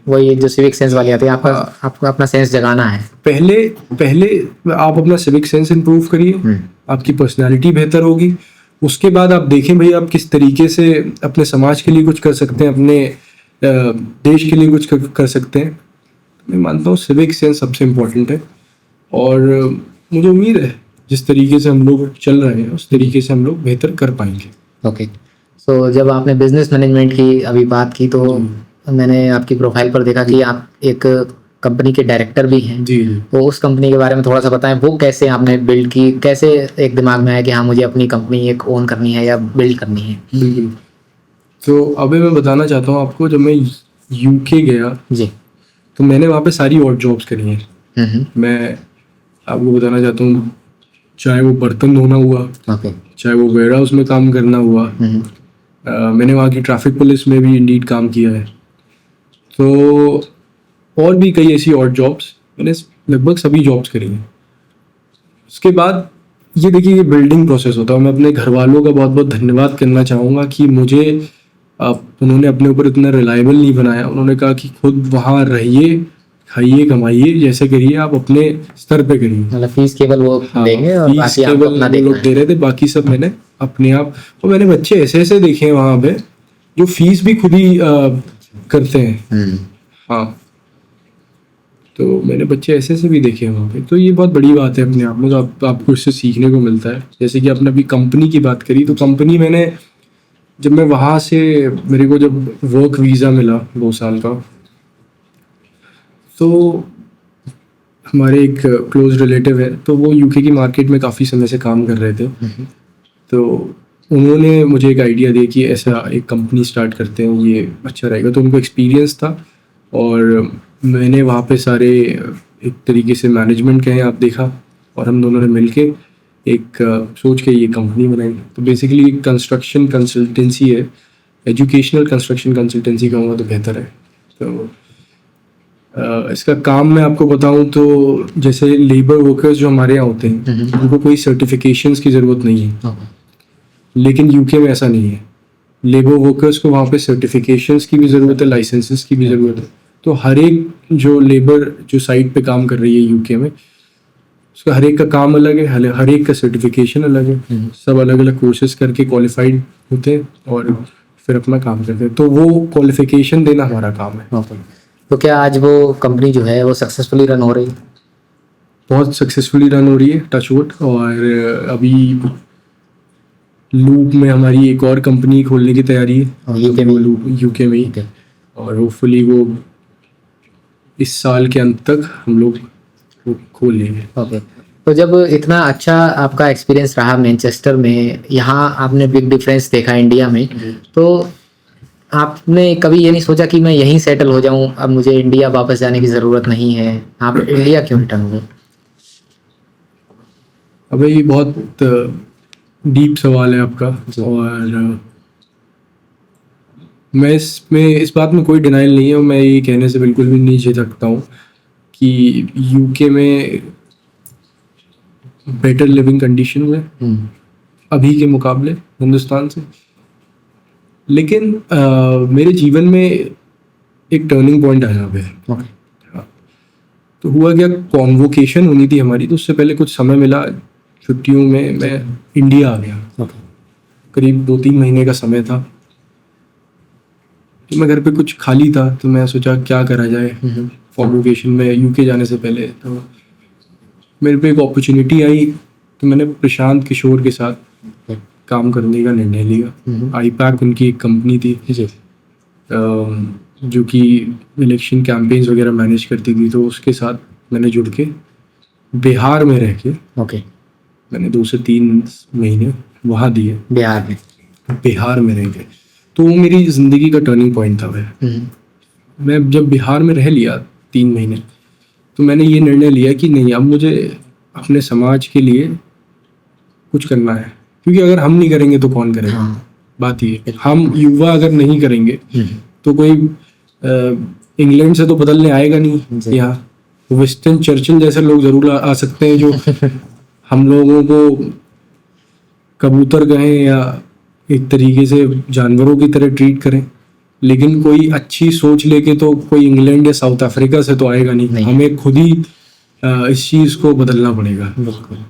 वही जो सिविक सेंस वाली आती है, आपको अपना सेंस जगाना है। पहले आप अपना सिविक सेंस इंप्रूव करिए, आपकी पर्सनालिटी बेहतर होगी। उसके बाद आप देखें भाई आप किस तरीके से अपने समाज के लिए कुछ कर सकते हैं, अपने देश के लिए कुछ कर सकते हैं। मैं मानता हूँ सिविक सेंस सबसे इम्पोर्टेंट है, और मुझे उम्मीद है जिस तरीके से हम लोग चल रहे हैं उस तरीके से हम लोग बेहतर कर पाएंगे। ओके। सो जब आपने बिजनेस मैनेजमेंट की अभी बात की तो मैंने आपकी प्रोफाइल पर देखा कि आप एक कंपनी के डायरेक्टर भी हैं। जी। तो उस कंपनी के बारे में थोड़ा सा बताएं, वो कैसे आपने बिल्ड की, कैसे एक दिमाग में आया कि हाँ मुझे अपनी कंपनी एक ओन करनी है या बिल्ड करनी है? बिल्कुल। तो अभी मैं बताना चाहता हूँ आपको, जब मैं यूके गया जी। तो मैंने वहाँ पे सारी और जॉब्स करी हैं। मैं आपको बताना चाहता हूँ, चाहे वो बर्तन धोना हुआ, ओके। चाहे वो वेयर हाउस में काम करना हुआ, मैंने वहाँ की ट्रैफिक पुलिस में भी इंडीड काम किया है। तो और भी कई ऐसी और जॉब्स मैंने लगभग सभी जॉब्स करी हैं। उसके बाद ये देखिए, ये बिल्डिंग प्रोसेस होता है। मैं अपने घर वालों का बहुत बहुत धन्यवाद करना चाहूँगा कि मुझे उन्होंने अपने ऊपर इतना रिलायबल नहीं बनाया। उन्होंने कहा कि खुद वहाँ रहिए, खाइए, कमाइए, जैसे करिए, आप अपने स्तर पे करिए। मतलब फीस केवल वो देंगे और फीस बाकी आपको केवल अपना वो देखना लोग है। दे रहे थे, बाकी सब मैंने अपने आप। और मैंने बच्चे ऐसे ऐसे देखे हैं वहाँ पे जो फीस भी खुद ही करते हैं। हाँ, तो मैंने बच्चे ऐसे ऐसे भी देखे हैं वहाँ पे। तो ये बहुत बड़ी बात है अपने आप में, तो आपको इससे सीखने को मिलता है। जैसे कि आपने अभी कंपनी की बात करी, तो कंपनी मैंने, जब मैं वहाँ से, मेरे को जब वर्क वीज़ा मिला 2 साल का, तो हमारे एक क्लोज रिलेटिव है, तो वो यूके की मार्केट में काफ़ी समय से काम कर रहे थे। तो उन्होंने मुझे एक आइडिया दिया कि ऐसा एक कंपनी स्टार्ट करते हैं, ये अच्छा रहेगा। तो उनको एक्सपीरियंस था, और मैंने वहाँ पे सारे एक तरीके से मैनेजमेंट कहें आप देखा, और हम दोनों ने मिलके एक सोच के ये कंपनी बनाई। तो बेसिकली कंस्ट्रक्शन कंसल्टेंसी है, एजुकेशनल कंस्ट्रक्शन कंसल्टेंसी कहूँगा तो बेहतर है। तो इसका काम मैं आपको बताऊं तो, जैसे लेबर वर्कर्स जो हमारे यहाँ होते हैं उनको कोई सर्टिफिकेशंस की ज़रूरत नहीं है, लेकिन यूके में ऐसा नहीं है। लेबर वर्कर्स को वहाँ पे सर्टिफिकेशंस की भी ज़रूरत है, लाइसेंसेस की भी ज़रूरत है। तो हर एक जो लेबर जो साइट पे काम कर रही है यूके में, उसका हर एक का काम अलग है, हर एक का सर्टिफिकेशन अलग है। सब अलग अलग कोर्सेज करके क्वालिफाइड होते हैं और फिर अपना काम करते हैं। तो वो क्वालिफिकेशन देना हमारा काम है। तो क्या आज वो कंपनी जो है वो सक्सेसफुली रन हो रही है? बहुत सक्सेसफुली रन हो रही है, टचवुड। और अभी लूप में हमारी एक और कंपनी खोलने की तैयारी है, यूके में? यूके में ही। और होपफुली वो इस साल के अंत तक हम लोग वो खोल लेंगे। ओके। तो जब इतना अच्छा आपका एक्सपीरियंस रहा मैनचेस्टर में, यहाँ आपने बिग डिफरेंस देखा इंडिया में, तो आपने कभी ये नहीं सोचा कि मैं यहीं सेटल हो जाऊं, अब मुझे इंडिया वापस जाने की ज़रूरत नहीं है? आप इंडिया क्यों रिटर्न हुए? अब ये बहुत डीप सवाल है आपका। और मैं इसमें इस बात में कोई डिनाइल नहीं है, और मैं ये कहने से बिल्कुल भी नहीं झिझकता हूँ कि यूके में बेटर लिविंग कंडीशन है अभी के मुकाबले हिंदुस्तान से। लेकिन मेरे जीवन में एक टर्निंग पॉइंट आया हुआ है। ओके। तो हुआ क्या, कॉन्वोकेशन होनी थी हमारी, तो उससे पहले कुछ समय मिला, छुट्टियों में मैं इंडिया आ गया। ओके। करीब 2-3 महीने का समय था, तो मैं घर पे कुछ खाली था, तो मैं सोचा क्या करा जाए कॉन्वोकेशन में यूके जाने से पहले। तो मेरे पे एक अपॉर्चुनिटी आई, तो मैंने प्रशांत किशोर के साथ काम करने का निर्णय लिया। आईपैक उनकी एक कंपनी थी जी। जो कि इलेक्शन कैंपेन्स वगैरह मैनेज करती थी, तो उसके साथ मैंने जुड़ के बिहार में रह के ओके। मैंने 2 से 3 महीने वहाँ दिए, बिहार में। बिहार में रह के। तो वो मेरी ज़िंदगी का टर्निंग पॉइंट था वह। मैं जब बिहार में रह लिया 3 महीने, तो मैंने ये निर्णय लिया कि नहीं, अब मुझे अपने समाज के लिए कुछ करना है, क्योंकि अगर हम नहीं करेंगे तो कौन करेगा। हाँ। बात ये, हम युवा अगर नहीं करेंगे तो कोई इंग्लैंड से तो बदलने आएगा नहीं। यहाँ विंस्टन चर्चिल जैसे लोग जरूर आ सकते हैं, जो हम लोगों को कबूतर कहें या एक तरीके से जानवरों की तरह ट्रीट करें, लेकिन कोई अच्छी सोच लेके तो कोई इंग्लैंड या साउथ अफ्रीका से तो आएगा नहीं। हमें खुद ही इस चीज़ को बदलना पड़ेगा।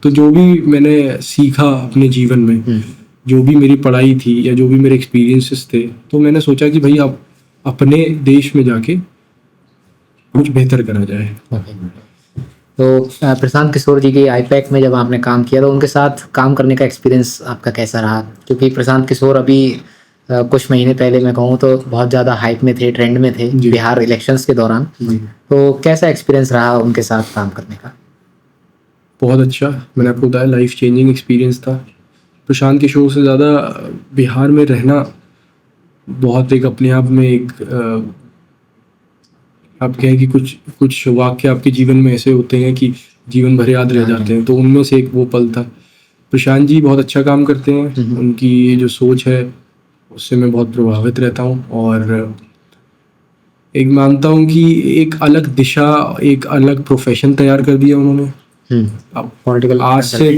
तो जो भी मैंने सीखा अपने जीवन में, जो भी मेरी पढ़ाई थी या जो भी मेरे एक्सपीरियंसेस थे, तो मैंने सोचा कि भाई अब अपने देश में जाके कुछ बेहतर करा जाए। तो प्रशांत किशोर जी की आईपैक में जब आपने काम किया, तो उनके साथ काम करने का एक्सपीरियंस आपका कैसा रहा? क्योंकि प्रशांत किशोर अभी कुछ महीने पहले मैं कहूँ तो बहुत ज़्यादा हाइप में थे, ट्रेंड में थे बिहार इलेक्शंस के दौरान। तो कैसा एक्सपीरियंस रहा उनके साथ काम करने का? बहुत अच्छा, मैंने आपको बताया लाइफ चेंजिंग एक्सपीरियंस था। प्रशांत किशोर से ज़्यादा बिहार में रहना बहुत एक अपने आप में एक आप कहें कि कुछ वाक्य आपके जीवन में ऐसे होते हैं कि जीवन भर याद रह जाते हैं, तो उनमें से एक वो पल था। प्रशांत जी बहुत अच्छा काम करते हैं, उनकी जो सोच है उससे मैं बहुत प्रभावित रहता हूँ, और एक मानता हूँ कि एक अलग दिशा, एक अलग प्रोफेशन तैयार कर दिया उन्होंने। पॉलिटिकल आज से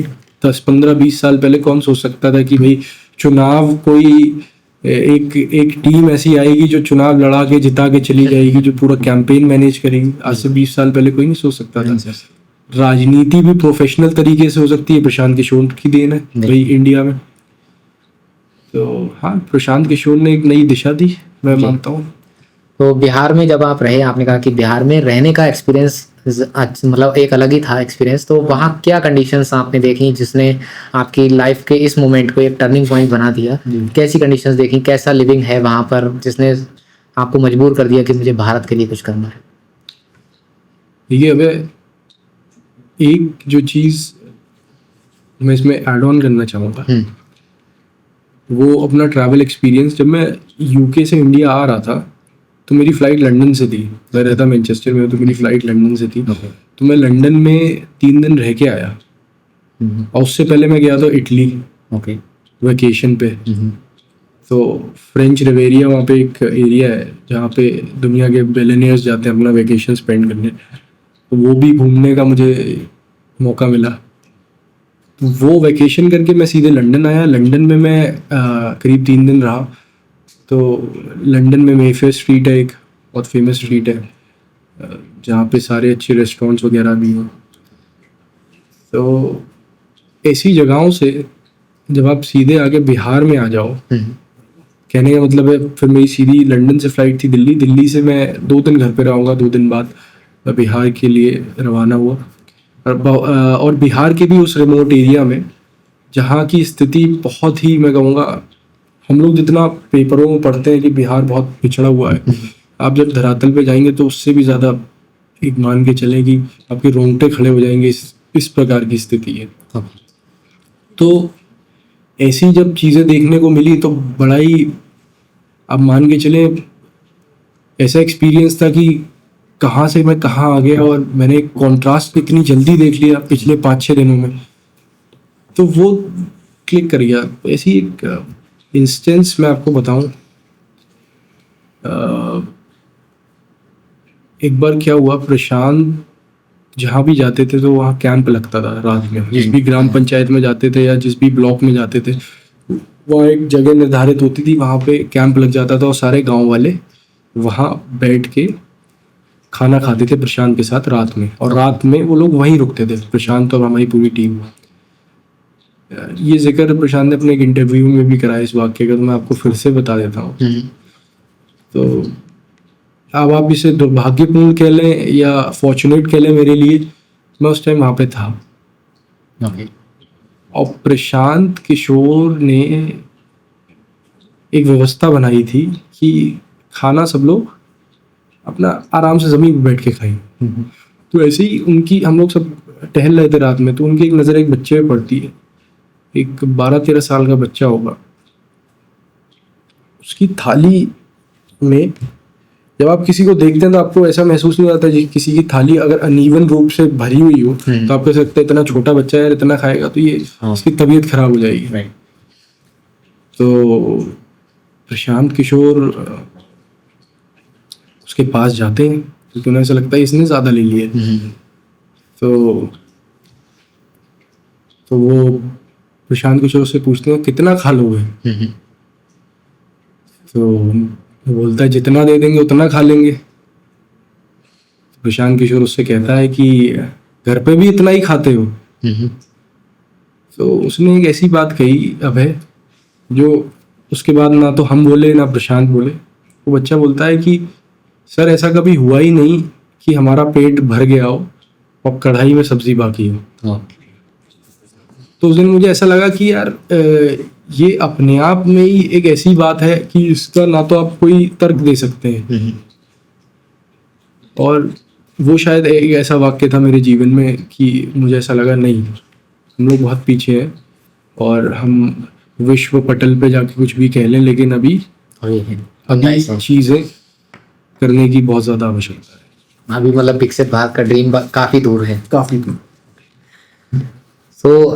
10-15-20 साल पहले कौन सोच सकता था कि भाई चुनाव कोई एक टीम ऐसी आएगी जो चुनाव लड़ा के जिता के चली जाएगी, जो पूरा कैंपेन मैनेज करेगी। आज से 20 साल पहले कोई नहीं सोच सकता था। राजनीति भी प्रोफेशनल तरीके से हो सकती है, प्रशांत किशोर की देन है भाई इंडिया में। तो हाँ, प्रशांत किशोर ने एक नई दिशा दी, मैं मानता हूँ। तो बिहार में जब आप रहे, आपने कहा कि बिहार में रहने का एक्सपीरियंस मतलब एक अलग ही था एक्सपीरियंस। तो वहाँ क्या कंडीशंस आपने देखी जिसने आपकी लाइफ के इस मोमेंट को एक टर्निंग पॉइंट बना दिया? कैसी कंडीशंस देखी, कैसा लिविंग है वहाँ पर जिसने आपको मजबूर कर दिया कि मुझे भारत के लिए कुछ करना है? देखिए, अब एक जो चीज़ मैं इसमें ऐड ऑन करना चाहूँगा, वो अपना ट्रैवल एक्सपीरियंस। जब मैं यूके से इंडिया आ रहा था तो मेरी फ़्लाइट लंदन से थी, मैं रहता मैनचेस्टर में, तो मेरी फ़्लाइट लंदन से थी। तो मैं लंदन में 3 दिन रह के आया, और उससे पहले मैं गया था इटली वेकेशन पे। तो फ्रेंच रिवेरिया वहाँ पे एक एरिया है जहाँ पे दुनिया के बिलियनियर्स जाते हैं अपना वेकेशन स्पेंड करने, तो वो भी घूमने का मुझे मौका मिला। तो वो वेकेशन करके मैं सीधे लंदन आया। लंदन में मैं करीब 3 दिन रहा। तो लंदन में मेफेयर स्ट्रीट है, एक बहुत फेमस स्ट्रीट है जहाँ पे सारे अच्छे रेस्टोरेंट्स वगैरह भी हैं। तो ऐसी जगहों से जब आप सीधे आके बिहार में आ जाओ, कहने का मतलब है, फिर मेरी सीधी लंदन से फ़्लाइट थी दिल्ली। दिल्ली से मैं 2 दिन घर पे रहूँगा, 2 दिन बाद मैं बिहार के लिए रवाना हुआ। और बिहार के भी उस रिमोट एरिया में जहाँ की स्थिति बहुत ही, मैं कहूँगा, हम लोग जितना पेपरों में पढ़ते हैं कि बिहार बहुत पिछड़ा हुआ है, आप जब धरातल पे जाएंगे तो उससे भी ज़्यादा एक मान के चलें कि आपके रोंगटे खड़े हो जाएंगे। इस प्रकार की स्थिति है। तो ऐसी जब चीज़ें देखने को मिली तो बड़ा ही, अब मान के चले, ऐसा एक्सपीरियंस था कि कहाँ से मैं कहाँ आ गया, और मैंने कॉन्ट्रास्ट इतनी जल्दी देख लिया पिछले 5-6 दिनों में, तो वो क्लिक कर गया। ऐसी एक इंस्टेंस मैं आपको बताऊं, एक बार क्या हुआ, प्रशांत जहाँ भी जाते थे तो वहाँ कैंप लगता था रात में। जिस भी ग्राम पंचायत में जाते थे या जिस भी ब्लॉक में जाते थे, वहाँ एक जगह निर्धारित होती थी, वहाँ पे कैंप लग जाता था और सारे गांव वाले वहाँ बैठ के खाना खाते थे प्रशांत के साथ रात में। और रात में वो लोग वहीं रुकते थे, प्रशांत और हमारी पूरी टीम। ये जिक्र प्रशांत ने अपने एक इंटरव्यू में भी कराया इस वाक्य का, तो मैं आपको फिर से बता देता हूँ। तो अब आप इसे दुर्भाग्यपूर्ण कह लें या फॉर्चुनेट कह लें, मेरे लिए मैं उस टाइम वहाँ पे था। और प्रशांत किशोर ने एक व्यवस्था बनाई थी कि खाना सब लोग अपना आराम से ज़मीन पर बैठ के खाएं। तो ऐसे ही उनकी, हम लोग सब टहल रहे थे रात में, तो उनकी एक नज़र एक बच्चे पे पड़ती है। एक 12-13 साल का बच्चा होगा। उसकी थाली में जब आप किसी को देखते हैं तो आपको ऐसा महसूस नहीं होता कि किसी की थाली अगर अनइवन रूप से भरी हुई हो तो आपको लगता है इतना छोटा बच्चा है, इतना खाएगा तो ये इसकी तबीयत खराब हो जाएगी। तो प्रशांत किशोर उसके पास जाते हैं क्योंकि उन्हें ऐसा लगता है इसने ज़्यादा ले लिया। तो वो प्रशांत किशोर से पूछते हैं कितना खा लोगे? तो वो बोलता है जितना दे देंगे उतना खा लेंगे। प्रशांत किशोर उससे कहता है कि घर पे भी इतना ही खाते हो? तो उसने एक ऐसी बात कही अभय, जो उसके बाद ना तो हम बोले ना प्रशांत बोले। वो बच्चा बोलता है कि सर ऐसा कभी हुआ ही नहीं कि हमारा पेट भर गया हो और कढ़ाई में सब्जी बाकी हो। तो उस दिन मुझे ऐसा लगा कि यार ये अपने आप में ही एक ऐसी बात है कि इसका ना तो आप कोई तर्क दे सकते हैं। और वो शायद एक ऐसा वाक्य था मेरे जीवन में कि मुझे ऐसा लगा नहीं, हम लोग बहुत पीछे हैं और हम विश्व पटल पे जाके कुछ भी कह लें, लेकिन अभी चीज़ें करने की बहुत ज़्यादा आवश्यकता है। अभी मतलब विकसित भारत का ड्रीम काफ़ी दूर है। काफ़ी दूर। तो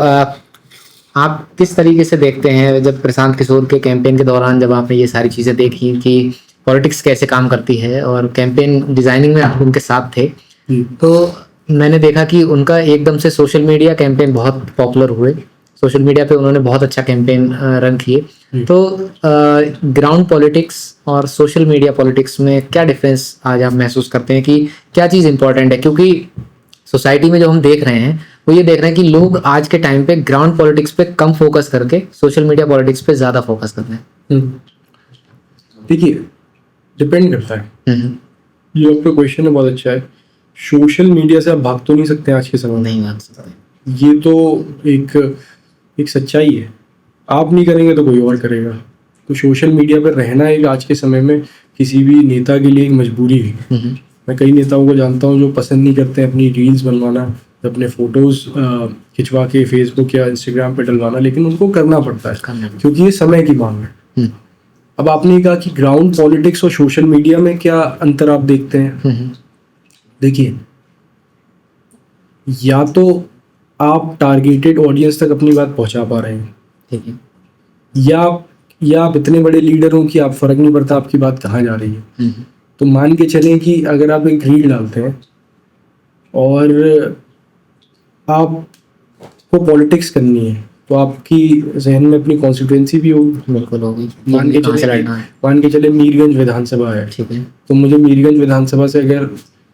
आप किस तरीके से देखते हैं जब प्रशांत किशोर के कैंपेन के दौरान जब आपने ये सारी चीज़ें देखी कि पॉलिटिक्स कैसे काम करती है और कैंपेन डिजाइनिंग में आप उनके साथ थे, तो मैंने देखा कि उनका एकदम से सोशल मीडिया कैंपेन बहुत पॉपुलर हुए। सोशल मीडिया पे उन्होंने बहुत अच्छा कैंपेन रन किए। तो ग्राउंड पॉलिटिक्स और सोशल मीडिया पॉलिटिक्स में क्या डिफरेंस आज आप महसूस करते हैं कि क्या चीज़ इंपॉर्टेंट है? क्योंकि सोसाइटी में जो हम देख रहे हैं वो ये देख रहे हैं कि लोग आज के टाइम पे ग्राउंड पॉलिटिक्स पे कम फोकस करके सोशल मीडिया पॉलिटिक्स पे ज़्यादा फोकस कर रहे हैं। देखिए, डिपेंड करता है। ये आपका क्वेश्चन है, बहुत अच्छा है। सोशल मीडिया से आप भाग तो नहीं सकते आज के समय में। नहीं भाग सकते। ये तो एक सच्चाई है। आप नहीं करेंगे तो कोई और करेगा। तो सोशल मीडिया पर रहना एक आज के समय में किसी भी नेता के लिए एक मजबूरी है। मैं कई नेताओं को जानता हूँ जो पसंद नहीं करते अपनी रील्स बनवाना, अपने फोटोज खिंचवा के फेसबुक या इंस्टाग्राम पे डलवाना, लेकिन उनको करना पड़ता है क्योंकि ये समय की मांग है। अब आपने कहा कि ग्राउंड पॉलिटिक्स और सोशल मीडिया में क्या अंतर आप देखते हैं? देखिए, या तो आप टारगेटेड ऑडियंस तक अपनी बात पहुंचा पा रहे हैं, ठीक है, या आप इतने बड़े लीडर हो कि आप फर्क नहीं पड़ता आपकी बात कहाँ जा रही है। तो मान के चलें कि अगर आप एक रील डालते हैं और आपको पॉलिटिक्स करनी है तो आपकी जहन में अपनी कॉन्स्टिट्यूएंसी भी होगी। बिल्कुल होगी। मान के चले मीरगंज विधानसभा है, ठीक है, तो मुझे मीरगंज विधानसभा से अगर,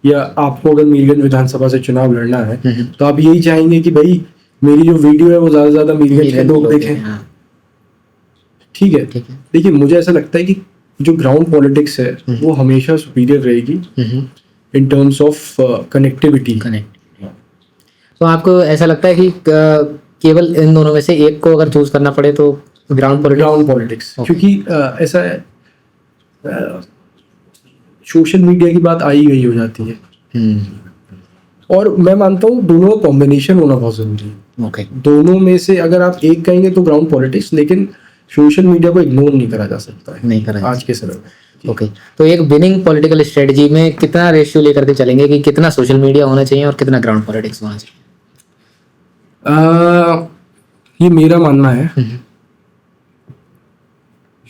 या आपको अगर मीरगंज विधानसभा से चुनाव लड़ना है तो आप यही चाहेंगे कि भाई मेरी जो वीडियो है वो ज़्यादा से ज़्यादा मीरगंज के लोग देखें। ठीक है। देखिए, मुझे ऐसा लगता है कि जो ग्राउंड पॉलिटिक्स है वो हमेशा सुपीरियर रहेगी इन टर्म्स ऑफ कनेक्टिविटी। तो आपको ऐसा लगता है कि केवल इन दोनों में से एक को अगर चूज करना पड़े तो ग्राउंड पॉलिटिक्स, क्योंकि ऐसा है, सोशल मीडिया की बात आई गई हो जाती है और मैं मानता हूँ दोनों का कॉम्बिनेशन होना बहुत जरूरी है। दोनों में से अगर आप एक कहेंगे तो ग्राउंड पॉलिटिक्स, लेकिन सोशल मीडिया को इग्नोर नहीं करा जा सकता है, नहीं करा आज के समय में। तो एक विनिंग पॉलिटिकल स्ट्रेटजी में कितना रेशियो लेकर के चलेंगे कि कितना सोशल मीडिया होना चाहिए और कितना ग्राउंड पॉलिटिक्स होना चाहिए? ये मेरा मानना है।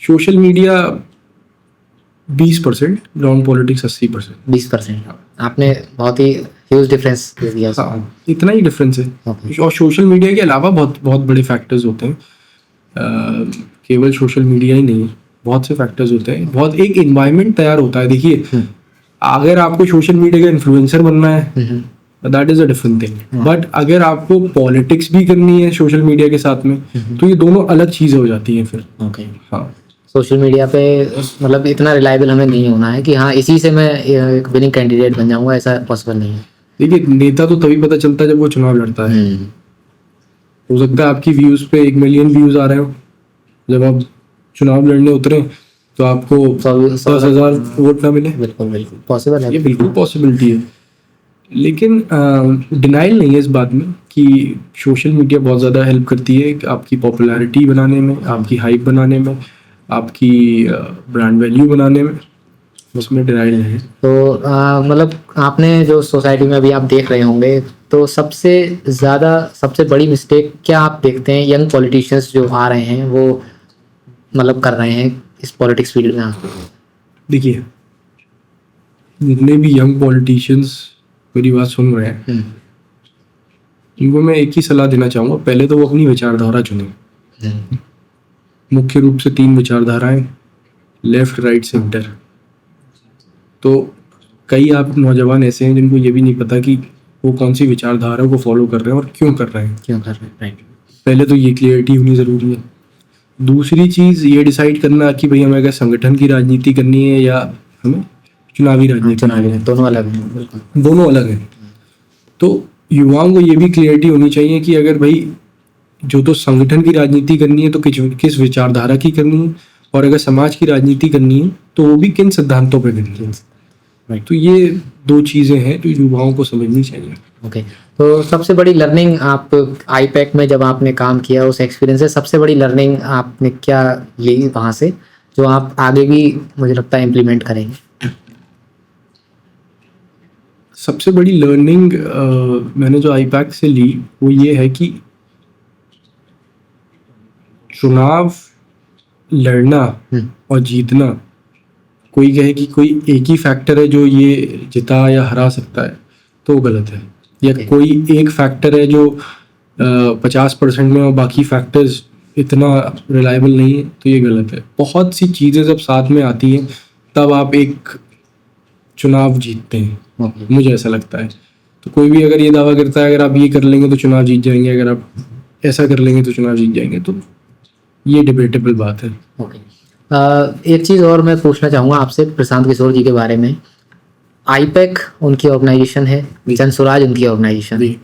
Social media 20%, ground politics 80%। 20%। आपने बहुत ही ह्यूज डिफरेंस दे दिया उसमें। हाँ, इतना ही डिफरेंस है। Okay. और सोशल मीडिया के अलावा बहुत बहुत बड़े फैक्टर्स होते हैं। केवल सोशल मीडिया ही नहीं, बहुत से फैक्टर्स होते हैं। बहुत एक इन्वायरमेंट तैयार होता है। देखिए, अगर आपको सोशल मीडिया का इन्फ्लुएंसर बनना है, that is a different thing. But अगर आपको पॉलिटिक्स भी करनी है सोशल मीडिया के साथ में, तो ये दोनों अलग चीजें हो जाती हैं फिर। ओके। हाँ, सोशल मीडिया पे मतलब इतना रिलायबल हमें नहीं होना है कि हाँ इसी से मैं एक विनिंग कैंडिडेट बन जाऊंगा, ऐसा पॉसिबल नहीं है। देखिए, नेता तो तभी पता चलता है जब वो चुनाव लड़ता है। हो सकता है आपकी व्यूज पे 1 मिलियन व्यूज आ रहे हो, जब आप चुनाव लड़ने उतरे तो आपको 10,000 वोट ना मिले। बिल्कुल बिल्कुल पॉसिबल है। ये बिल्कुल पॉसिबिलिटी है। लेकिन डिनाइल नहीं है इस बात में कि सोशल मीडिया बहुत ज़्यादा हेल्प करती है आपकी पॉपुलैरिटी बनाने में, आपकी हाइप बनाने में, आपकी ब्रांड वैल्यू बनाने में। उसमें डिनाइल नहीं है। तो मतलब आपने जो सोसाइटी में अभी आप देख रहे होंगे, तो सबसे बड़ी मिस्टेक क्या आप देखते हैं यंग पॉलिटिशियंस जो आ रहे हैं वो मतलब कर रहे हैं इस पॉलिटिक्स फील्ड में? देखिए, जितने भी यंग पॉलिटिशियंस मेरी बात सुन रहे हैं, इनको मैं एक ही सलाह देना चाहूँगा। पहले तो वो अपनी विचारधारा चुनें। मुख्य रूप से 3 विचारधाराएं, लेफ्ट, राइट, सेंटर। तो कई आप नौजवान ऐसे हैं जिनको ये भी नहीं पता कि वो कौन सी विचारधारा को फॉलो कर रहे हैं और क्यों कर रहे हैं। राइट। पहले तो ये क्लियरिटी होनी ज़रूरी है। दूसरी चीज़ ये डिसाइड करना कि भाई हमें अगर संगठन की राजनीति करनी है या हमें चुनावी राजनीति। दोनों अलग हैं। बिल्कुल दोनों अलग हैं। तो युवाओं को ये भी क्लियरिटी होनी चाहिए कि अगर भाई जो तो संगठन की राजनीति करनी है तो किस विचारधारा की करनी है, और अगर समाज की राजनीति करनी है तो वो भी किन सिद्धांतों पर करनी है। तो ये 2 चीज़ें हैं जो युवाओं को समझनी चाहिए। ओके। तो सबसे बड़ी लर्निंग आप आईपैक में जब आपने काम किया, उस एक्सपीरियंस से सबसे बड़ी लर्निंग आपने क्या ली वहाँ से, जो आप आगे भी मुझे लगता है इम्प्लीमेंट करेंगे? सबसे बड़ी लर्निंग मैंने जो आईपैक से ली वो ये है कि चुनाव लड़ना और जीतना, कोई कहे कि कोई एक ही फैक्टर है जो ये जिता या हरा सकता है तो वो गलत है। या कोई एक फैक्टर है जो 50% में और बाकी फैक्टर्स इतना रिलायबल नहीं है तो ये गलत है। बहुत सी चीज़ें जब साथ में आती हैं तब आप एक चुनाव जीतते हैं। मुझे ऐसा लगता है। तो कोई भी अगर ये दावा करता है अगर आप ये कर लेंगे तो चुनाव जीत जाएंगे, अगर आप ऐसा कर लेंगे तो चुनाव जीत जाएंगे, तो ये डिबेटेबल बात है। ओके। एक चीज़ और मैं पूछना चाहूँगा आपसे प्रशांत किशोर जी के बारे में। आईपैक उनकी ऑर्गेनाइजेशन है, जनसुराज उनकी ऑर्गेनाइजेशन है।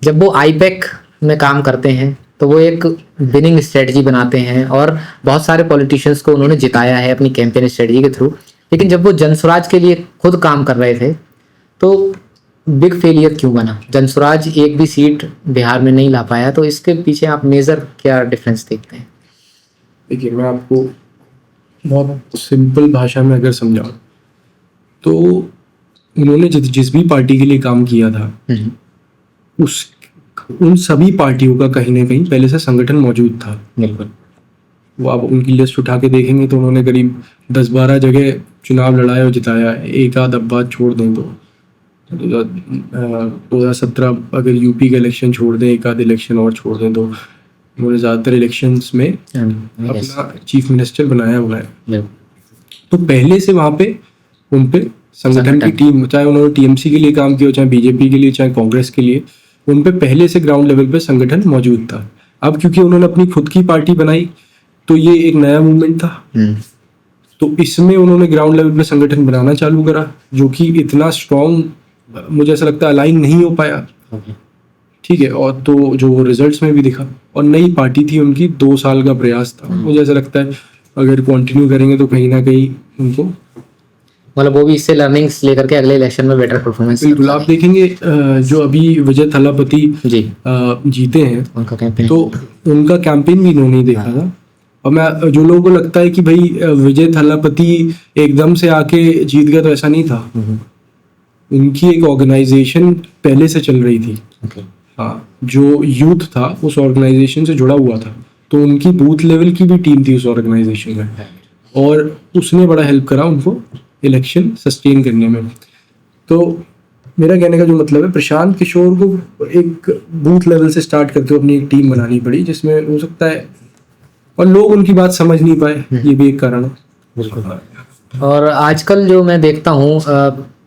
जब वो आईपैक में काम करते हैं तो वो एक विनिंग स्ट्रेटजी बनाते हैं और बहुत सारे पॉलिटिशियंस को उन्होंने जिताया है अपनी कैंपेन स्ट्रेटजी के थ्रू। लेकिन जब वो जनसुराज के लिए खुद काम कर रहे थे तो बिग फेलियर क्यों बना? जनसुराज एक भी सीट बिहार में नहीं ला पाया, तो इसके पीछे आप मेजर क्या डिफरेंस देखते हैं? देखिए, मैं आपको बहुत सिंपल भाषा में अगर समझाऊं तो उन्होंने जिस भी पार्टी के लिए काम किया था उन सभी पार्टियों का कहीं ना कहीं पहले से संगठन मौजूद था। बिल्कुल। वो आप उनकी लिस्ट उठा के देखेंगे तो उन्होंने करीब 10-12 जगह चुनाव लड़ाया और जिताया है। एक आध अब बात छोड़ दें तो 2017 अगर यूपी का इलेक्शन छोड़ दें, एक आध इलेक्शन और छोड़ दें, तो उन्होंने ज़्यादातर इलेक्शंस में अपना चीफ मिनिस्टर बनाया हुआ है। तो पहले से वहाँ पे उन पे संगठन की टीम, चाहे उन्होंने टीएमसी के लिए काम किया, चाहे बीजेपी के लिए, चाहे कांग्रेस के लिए, उन पे पहले से ग्राउंड लेवल पे संगठन मौजूद था। अब क्योंकि उन्होंने अपनी खुद की पार्टी बनाई तो ये एक नया मूवमेंट था, तो इसमें उन्होंने ग्राउंड लेवल पे संगठन बनाना चालू करा जो कि इतना स्ट्रॉन्ग मुझे ऐसा लगता है अलाइन नहीं हो पाया। ठीक है, और तो जो रिजल्ट्स में भी दिखा, और नई पार्टी थी उनकी, 2 साल का प्रयास था। मुझे ऐसा लगता है अगर कंटिन्यू करेंगे तो कहीं ना कहीं उनको मतलब वो भी इससे लर्निंग्स लेकर के अगले इलेक्शन में बेटर परफॉर्मेंस। बिल्कुल। आप देखेंगे जो अभी विजय थलापति जी जीते हैं उनका कैंपेन, तो उनका कैंपेन भी इन्होंने ही देखा था। और मैं जो लोगों को लगता है कि भाई विजय थलापति एकदम से आके जीत गया, तो ऐसा नहीं था। उनकी एक ऑर्गेनाइजेशन पहले से चल रही थी। हाँ, जो यूथ था उस ऑर्गेनाइजेशन से जुड़ा हुआ था, तो उनकी बूथ लेवल की भी टीम थी उस ऑर्गेनाइजेशन में। और उसने बड़ा हेल्प करा उनको इलेक्शन सस्टेन करने में। तो मेरा कहने का जो मतलब है, प्रशांत किशोर को एक बूथ लेवल से स्टार्ट करके अपनी एक टीम बनानी पड़ी, जिसमें हो सकता है और लोग उनकी बात समझ नहीं पाए, ये भी एक कारण है। बिल्कुल। और आजकल जो मैं देखता हूँ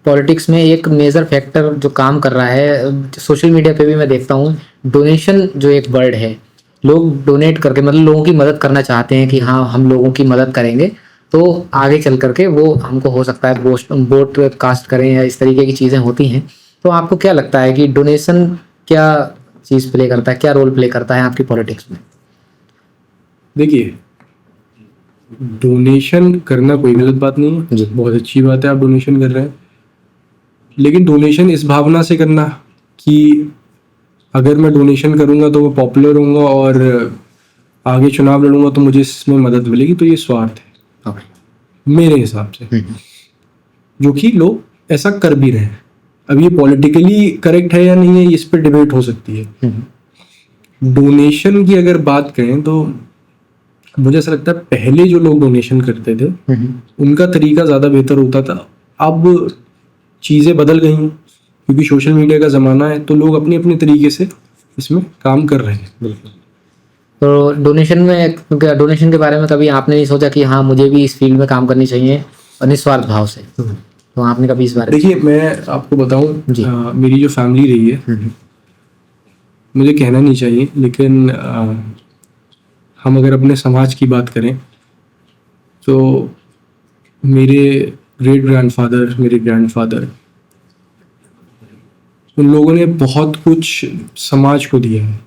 पॉलिटिक्स में एक मेजर फैक्टर जो काम कर रहा है, सोशल मीडिया पे भी मैं देखता हूँ, डोनेशन जो एक वर्ड है, लोग डोनेट करके मतलब लोगों की मदद करना चाहते हैं कि हाँ हम लोगों की मदद करेंगे तो आगे चल करके वो हमको हो सकता है वोट कास्ट करें या इस तरीके की चीज़ें होती हैं। तो आपको क्या लगता है कि डोनेशन क्या चीज़ प्ले करता है, क्या रोल प्ले करता है आपकी पॉलिटिक्स में? देखिए, डोनेशन करना कोई गलत बात नहीं है जी। बहुत अच्छी बात है, आप डोनेशन कर रहे हैं, लेकिन डोनेशन इस भावना से करना कि अगर मैं डोनेशन करूंगा तो मैं पॉपुलर होऊंगा और आगे चुनाव लड़ूंगा तो मुझे इसमें मदद मिलेगी, तो ये स्वार्थ है मेरे हिसाब से, जो कि लोग ऐसा कर भी रहे हैं। अब ये पॉलिटिकली करेक्ट है या नहीं है, इस पर डिबेट हो सकती है। डोनेशन की अगर बात करें तो मुझे ऐसा लगता है पहले जो लोग डोनेशन करते थे उनका तरीका ज़्यादा बेहतर होता था। अब चीज़ें बदल गई हैं क्योंकि सोशल मीडिया का ज़माना है, तो लोग अपने अपने तरीके से इसमें काम कर रहे हैं। बिल्कुल। तो डोनेशन के बारे में कभी आपने नहीं सोचा कि हाँ मुझे भी इस फील्ड में काम करनी चाहिए और निस्वार्थ भाव से? तो आपने कभी इस बारे में? देखिए, मैं आपको जी। बताऊं, मेरी जो फैमिली रही है, मुझे कहना नहीं चाहिए, लेकिन हम अगर अपने समाज की बात करें तो मेरे ग्रेट ग्रैंडफादर, मेरे ग्रैंडफादर, उन लोगों ने बहुत कुछ समाज को दिया है।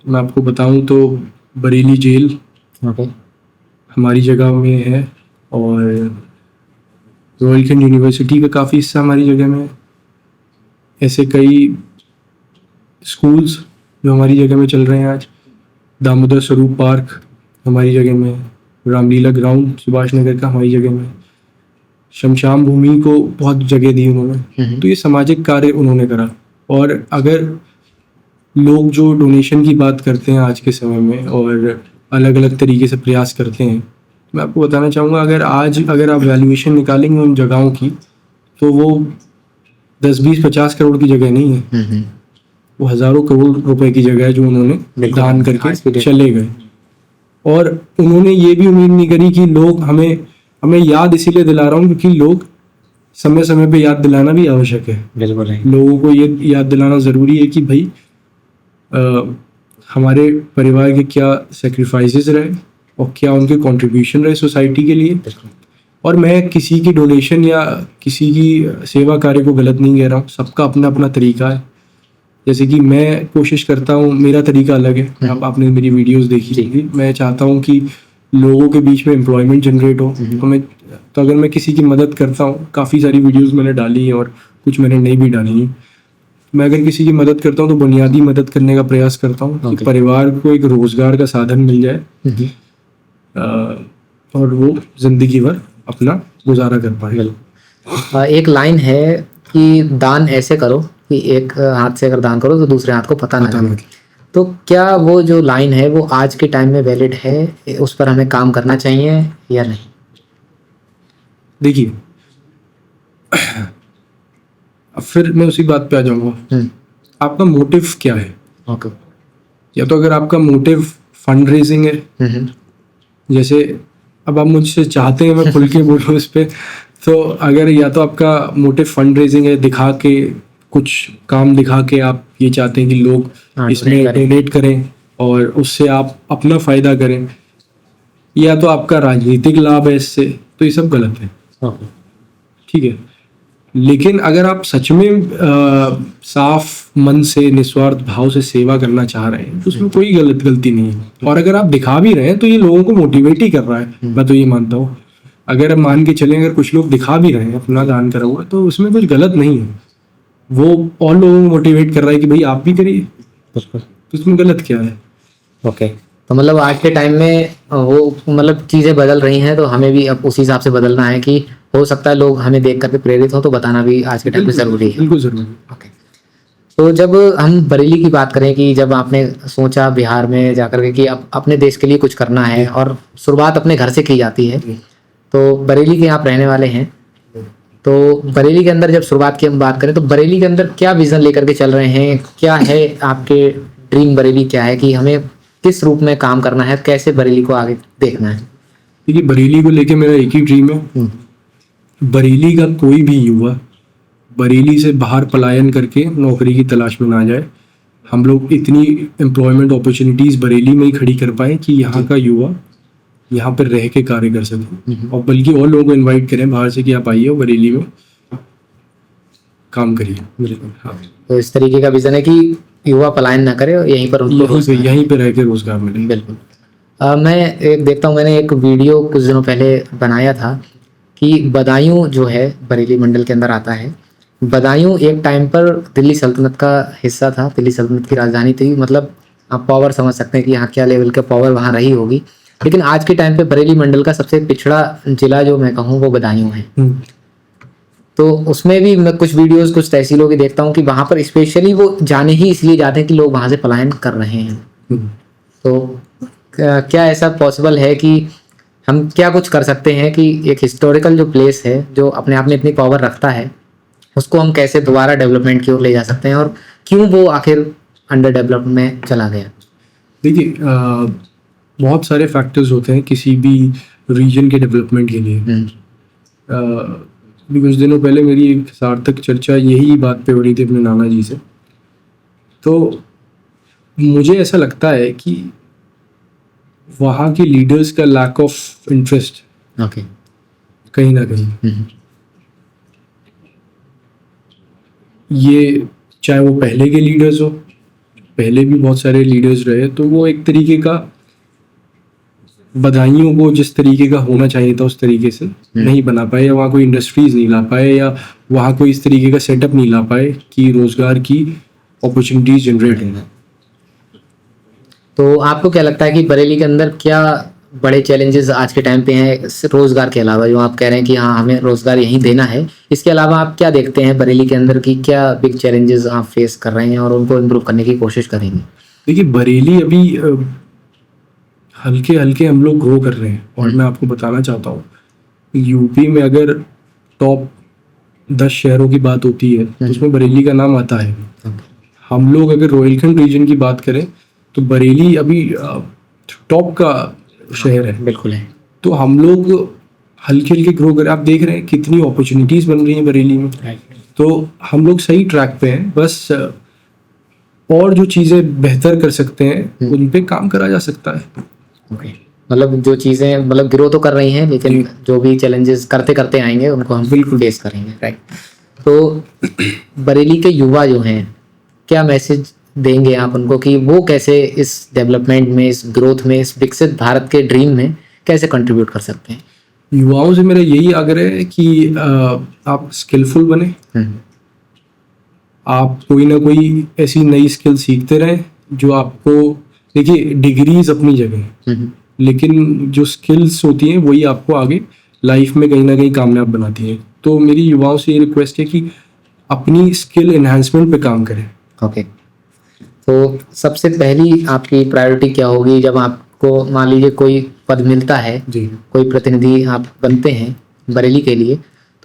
मैं आपको बताऊं तो बरेली जेल ओके। हमारी जगह में है और रॉयल यूनिवर्सिटी का काफ़ी हिस्सा हमारी जगह में है। ऐसे कई स्कूल्स जो हमारी जगह में चल रहे हैं आज, दामोदर स्वरूप पार्क हमारी जगह में है, रामलीला ग्राउंड सुभाष नगर का हमारी जगह में है, शमशान भूमि को बहुत जगह दी उन्होंने। तो ये सामाजिक कार्य उन्होंने करा। और अगर लोग जो डोनेशन की बात करते हैं आज के समय में और अलग अलग तरीके से प्रयास करते हैं, मैं आपको बताना चाहूँगा, अगर आप वैल्यूएशन निकालेंगे उन जगहों की तो वो 10-20-50 करोड़ की जगह नहीं है, वो हज़ारों करोड़ रुपए की जगह है जो उन्होंने दान करके चले गए। और उन्होंने ये भी उम्मीद नहीं करी कि लोग हमें याद इसीलिए दिला रहा हूँ क्योंकि लोग समय समय पे याद दिलाना भी आवश्यक है। बिल्कुल। लोगों को ये याद दिलाना ज़रूरी है कि भाई हमारे परिवार के क्या सेक्रीफाइसेस रहे और क्या उनके कंट्रीब्यूशन रहे सोसाइटी के लिए। और मैं किसी की डोनेशन या किसी की सेवा कार्य को गलत नहीं कह रहा हूँ, सबका अपना अपना तरीका है। जैसे कि मैं कोशिश करता हूँ, मेरा तरीका अलग है, अब आपने मेरी वीडियोस देखी होगी, मैं चाहता हूँ कि लोगों के बीच में एम्प्लॉयमेंट जनरेट हो। तो अगर मैं किसी की मदद करता हूँ, काफ़ी सारी वीडियोस मैंने डाली हैं और कुछ मैंने नहीं भी डाली हैं, मैं अगर किसी की मदद करता हूँ तो बुनियादी मदद करने का प्रयास करता हूँ कि परिवार को एक रोजगार का साधन मिल जाए और वो जिंदगी भर अपना गुजारा कर पाए। एक लाइन है कि दान ऐसे करो कि एक हाथ से अगर दान करो तो दूसरे हाथ को पता ना चले। तो क्या वो जो लाइन है वो आज के टाइम में वैलिड है, उस पर हमें काम करना चाहिए या नहीं? देखिए, अब फिर मैं उसी बात पे आ जाऊंगा, आपका मोटिव क्या है। ओके। या तो अगर आपका मोटिव फंड रेजिंग है, जैसे अब आप मुझसे चाहते हैं मैं खुल के बोलूँ इस पे, तो अगर या तो आपका मोटिव फंड रेजिंग है, दिखा के कुछ काम दिखा के आप ये चाहते हैं कि लोग इसमें डोनेट करें और उससे आप अपना फायदा करें, या तो आपका राजनीतिक लाभ है इससे, तो ये सब गलत है। ठीक है, लेकिन अगर आप सच में साफ मन से निस्वार्थ भाव से सेवा करना चाह रहे हैं तो उसमें कोई गलती नहीं है। और अगर आप दिखा भी रहे हैं तो ये लोगों को मोटिवेट ही कर रहा है, मैं तो ये मानता हूँ। अगर हम मान के चलें, अगर कुछ लोग दिखा भी रहे हैं अपना दान करा हुआ, तो उसमें कुछ गलत नहीं है, वो और लोगों को मोटिवेट कर रहा है कि भाई आप भी करिए, तो उसमें गलत क्या है। ओके। तो मतलब आज के टाइम में वो मतलब चीज़ें बदल रही हैं, तो हमें भी अब उसी हिसाब से बदलना है कि हो सकता है लोग हमें देख करके प्रेरित हो, तो बताना भी आज के टाइम में ज़रूरी है। बिल्कुल ज़रूरी। ओके। तो जब हम बरेली की बात करें कि जब आपने सोचा बिहार में जाकर के कि अब अपने देश के लिए कुछ करना है और शुरुआत अपने घर से की जाती है, तो बरेली के आप रहने वाले हैं, तो बरेली के अंदर जब शुरुआत की हम बात करें तो बरेली के अंदर क्या विजन लेकर के चल रहे हैं, क्या है आपके ड्रीम बरेली क्या है कि हमें किस रूप में काम करना है, कैसे बरेली को आगे देखना है? देखिए, बरेली को लेके मेरा एक ही ड्रीम है, बरेली का कोई भी युवा बरेली से बाहर पलायन करके नौकरी की तलाश में ना जाए। हम लोग इतनी एम्प्लॉयमेंट अपॉर्चुनिटीज़ बरेली में ही खड़ी कर पाएँ कि यहाँ का युवा यहाँ पर रह के कार्य कर सके, और बल्कि और लोगों को इनवाइट करें बाहर से कि आप आइए बरेली में काम करिए। बिल्कुल। हाँ, तो इस तरीके का विजन है कि युवा पलायन ना करे और यहीं पर उनको यहीं पे रह के रोजगार मिले। बिल्कुल। मैं एक देखता हूँ, मैंने एक वीडियो कुछ दिनों पहले बनाया था कि बदायूं जो है बरेली मंडल के अंदर आता है। बदायूं एक टाइम पर दिल्ली सल्तनत का हिस्सा था, दिल्ली सल्तनत की राजधानी थी, मतलब आप पावर समझ सकते हैं कि यहाँ क्या लेवल का पावर वहाँ रही होगी। लेकिन आज के टाइम पे बरेली मंडल का सबसे पिछड़ा जिला जो मैं कहूँ वो बदायूं है। तो उसमें भी मैं कुछ वीडियोस कुछ तहसीलों की देखता हूँ कि वहाँ पर स्पेशली वो जाने ही इसलिए जाते हैं कि लोग वहाँ से पलायन कर रहे हैं। तो क्या ऐसा पॉसिबल है कि हम क्या कुछ कर सकते हैं कि एक हिस्टोरिकल जो प्लेस है जो अपने आप में इतनी पावर रखता है उसको हम कैसे दोबारा डेवलपमेंट की ओर ले जा सकते हैं, और क्यों वो आखिर अंडर डेवलपमेंट में चला गया? देखिए, बहुत सारे फैक्टर्स होते हैं किसी भी रीजन के डेवलपमेंट के लिए। कुछ दिनों पहले मेरी एक सार्थक चर्चा यही बात पे हो रही थी अपने नाना जी से। तो मुझे ऐसा लगता है कि वहाँ के लीडर्स का लैक ऑफ इंटरेस्ट कहीं ना कहीं, ये चाहे वो पहले के लीडर्स हो, पहले भी बहुत सारे लीडर्स रहे, तो वो एक तरीके का बधाइयों को जिस तरीके का होना चाहिए था उस तरीके से नहीं बना पाए, या वहाँ कोई इंडस्ट्रीज नहीं ला पाए, या वहाँ कोई इस तरीके का सेटअप नहीं ला पाए कि रोजगार की अपॉर्चुनिटीज जनरेट होना। तो आपको क्या लगता है कि बरेली के अंदर क्या बड़े चैलेंजेस आज के टाइम पे हैं रोजगार के अलावा, जो आप कह रहे हैं कि हाँ हमें रोजगार यहीं देना है, इसके अलावा आप क्या देखते हैं बरेली के अंदर की क्या बिग चैलेंजेस आप फेस कर रहे हैं और उनको इम्प्रूव करने की कोशिश करेंगे? देखिए, बरेली अभी हल्के हल्के हम लोग ग्रो कर रहे हैं, और मैं आपको बताना चाहता हूँ यूपी में अगर टॉप 10 शहरों की बात होती है तो उसमें बरेली का नाम आता है। हम लोग अगर रोहिलखंड रीजन की बात करें तो बरेली अभी टॉप का शहर है। बिल्कुल है। तो हम लोग हल्के हल्के ग्रो कर, आप देख रहे हैं कितनी अपॉर्चुनिटीज बन रही हैं बरेली में। तो हम लोग सही ट्रैक पे हैं, बस और जो चीज़ें बेहतर कर सकते हैं उन पे काम करा जा सकता है। मतलब जो चीज़ें मतलब ग्रो तो कर रही हैं, लेकिन जो भी चैलेंजेस करते करते आएंगे उनको हम बिल्कुल फेस करेंगे। राइट। तो बरेली के युवा जो हैं, क्या मैसेज देंगे आप उनको कि वो कैसे इस डेवलपमेंट में, इस ग्रोथ में, इस विकसित भारत के ड्रीम में कैसे कंट्रीब्यूट कर सकते हैं? युवाओं से मेरा यही आग्रह है कि आप स्किलफुल बने, आप कोई ना कोई ऐसी नई स्किल सीखते रहें जो आपको, देखिए डिग्रीज अपनी जगह, लेकिन जो स्किल्स होती हैं वही आपको आगे लाइफ में कहीं ना कहीं कामयाब बनाती हैं। तो मेरी युवाओं से ये रिक्वेस्ट है कि अपनी स्किल एनहांसमेंट पे काम करें। ओके। तो सबसे पहली आपकी प्रायोरिटी क्या होगी जब आपको मान लीजिए कोई पद मिलता है जी, कोई प्रतिनिधि आप बनते हैं बरेली के लिए,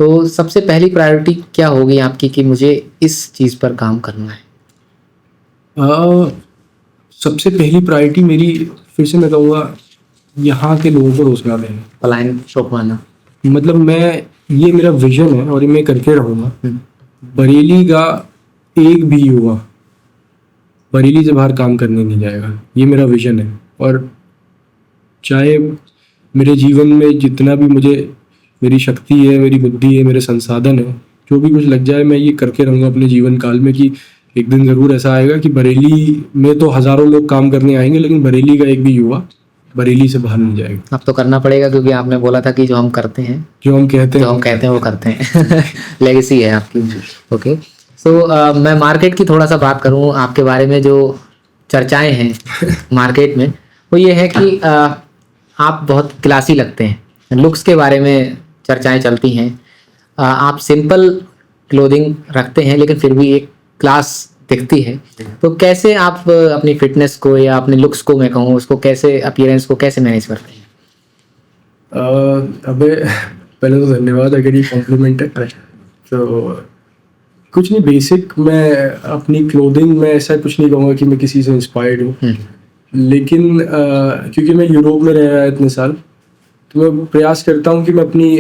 तो सबसे पहली प्रायोरिटी क्या होगी आपकी कि मुझे इस चीज़ पर काम करना है? सबसे पहली प्रायोरिटी मेरी, फिर से मैं कहूँगा, यहाँ के लोगों को रोजगार देना, पलायन रोकवाना। मतलब ये मेरा विजन है और ये मैं करके रहूँगा। बरेली का एक भी युवा बरेली से बाहर काम करने नहीं जाएगा, ये मेरा विजन है। और चाहे मेरे जीवन में जितना भी मेरी शक्ति है, मेरी बुद्धि है, मेरे संसाधन है, जो भी कुछ लग जाए, मैं ये करके रहूँगा अपने जीवन काल में कि एक दिन ज़रूर ऐसा आएगा कि बरेली में तो हज़ारों लोग काम करने आएंगे, लेकिन बरेली का एक भी युवा बरेली से बाहर नहीं जाएगा। अब तो करना पड़ेगा, क्योंकि आपने बोला था कि जो हम करते हैं, जो हम कहते हैं वो करते हैं। लेगेसी है आपकी। ओके। सो मैं मार्केट की थोड़ा सा बात करूं आपके बारे में। जो चर्चाएं हैं मार्केट में वो ये है कि आप बहुत क्लासी लगते हैं, लुक्स के बारे में चर्चाएं चलती हैं। आप सिंपल क्लोथिंग रखते हैं लेकिन फिर भी एक क्लास दिखती है। तो कैसे आप अपनी फिटनेस को या अपने लुक्स को, मैं कहूँ उसको, कैसे अपीयरेंस को कैसे मैनेज करते हैं? अबे पहले तो धन्यवाद अगर ये कॉम्प्लीमेंट है। तो कुछ नहीं, बेसिक मैं अपनी क्लोथिंग में ऐसा कुछ नहीं कहूँगा कि मैं किसी से इंस्पायर्ड हूँ, लेकिन क्योंकि मैं यूरोप में रह रहा है इतने साल, तो मैं प्रयास करता हूँ कि मैं अपनी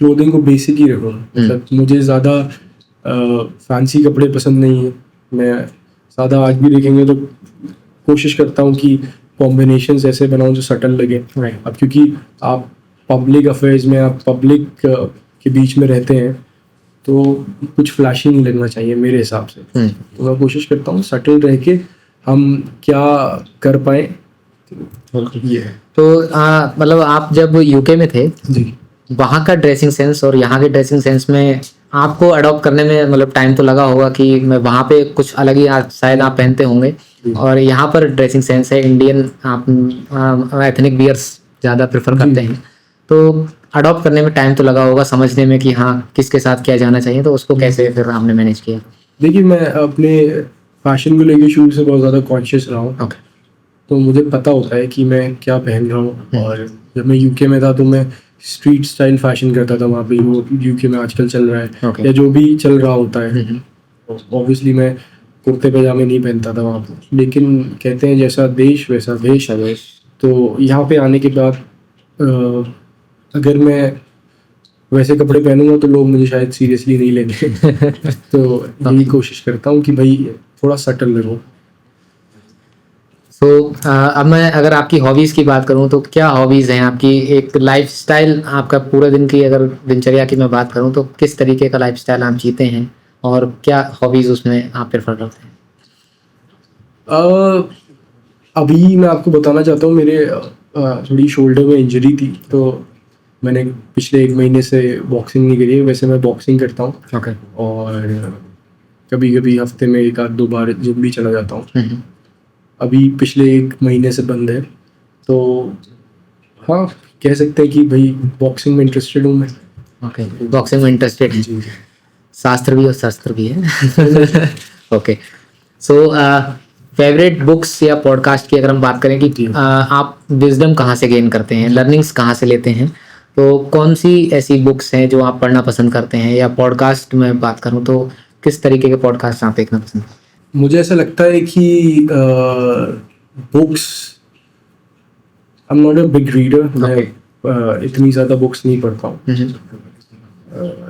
क्लोथिंग को बेसिक ही रखूँ। मतलब मुझे ज़्यादा फैंसी कपड़े पसंद नहीं है। मैं ज़्यादा आज भी देखेंगे तो कोशिश करता हूँ कि कॉम्बिनेशंस ऐसे बनाऊँ जो सटल लगे। अब क्योंकि आप पब्लिक अफेयर्स में, आप पब्लिक के बीच में रहते हैं, तो कुछ फ्लैशी नहीं लगना चाहिए मेरे हिसाब से। तो मैं कोशिश करता हूँ सटल रह के हम क्या कर पाए, ये है। तो मतलब आप जब यूके में थे, जी वहाँ का ड्रेसिंग सेंस और यहाँ के ड्रेसिंग सेंस में आपको अडॉप्ट करने में मतलब टाइम तो लगा होगा कि मैं वहाँ पे कुछ अलग ही शायद आप पहनते होंगे, और यहाँ पर ड्रेसिंग सेंस है इंडियन, आप एथनिक वियर्स ज़्यादा प्रेफर करते हैं, तो अडॉप्ट करने में टाइम तो लगा होगा समझने में कि हाँ किसके साथ क्या जाना चाहिए, तो उसको कैसे फिर आपने मैनेज किया? देखिए, मैं अपने फैशन को लेके शुरू से बहुत ज़्यादा कॉन्शियस रहा हूँ। ओके। तो मुझे पता होता है कि मैं क्या पहन रहा हूँ। और जब मैं यूके में था तो मैं स्ट्रीट स्टाइल फैशन करता था वहाँ पे, वो यूके में आजकल चल रहा है। Okay. या जो भी चल रहा होता है। ऑब्वियसली मैं कुर्ते पैजामे नहीं पहनता था वहाँ पे, लेकिन कहते हैं जैसा देश वैसा भेष। तो यहाँ पे आने के बाद अगर मैं वैसे कपड़े पहनूंगा तो लोग मुझे शायद सीरियसली नहीं लेंगे। तो यही कोशिश करता हूँ कि भाई थोड़ा सटल लगूं। तो अब मैं अगर आपकी हॉबीज़ की बात करूं तो क्या हॉबीज़ हैं आपकी? एक लाइफस्टाइल आपका पूरे दिन की, अगर दिनचर्या की मैं बात करूं तो किस तरीके का लाइफस्टाइल आप जीते हैं, और क्या हॉबीज़ उसमें आप प्रेफर करते हैं? अभी मैं आपको बताना चाहता हूँ, मेरे थोड़ी शोल्डर में इंजरी थी, तो मैंने पिछले 1 महीने से बॉक्सिंग नहीं करी है। वैसे मैं बॉक्सिंग करता हूँ। ओके। और कभी कभी हफ्ते में 1-2 बार जिम भी चला जाता हूँ। अभी पिछले 1 महीने से बंद है। तो हाँ, कह सकते हैं कि भाई बॉक्सिंग में इंटरेस्टेड हूँ मैं। ओके, बॉक्सिंग में इंटरेस्टेड हैं। जी। शास्त्र भी और शस्त्र भी है। ओके। सो फेवरेट बुक्स या पॉडकास्ट की अगर हम बात करें कि आप विजडम कहाँ से गेन करते हैं, लर्निंग्स कहाँ से लेते हैं, तो कौन सी ऐसी बुक्स हैं जो आप पढ़ना पसंद करते हैं? या पॉडकास्ट में बात करूँ तो किस तरीके के पॉडकास्ट आप देखना पसंद हैं? मुझे ऐसा लगता है कि books, I am not a big reader. मैं इतनी ज़्यादा बुक्स नहीं पढ़ता हूँ।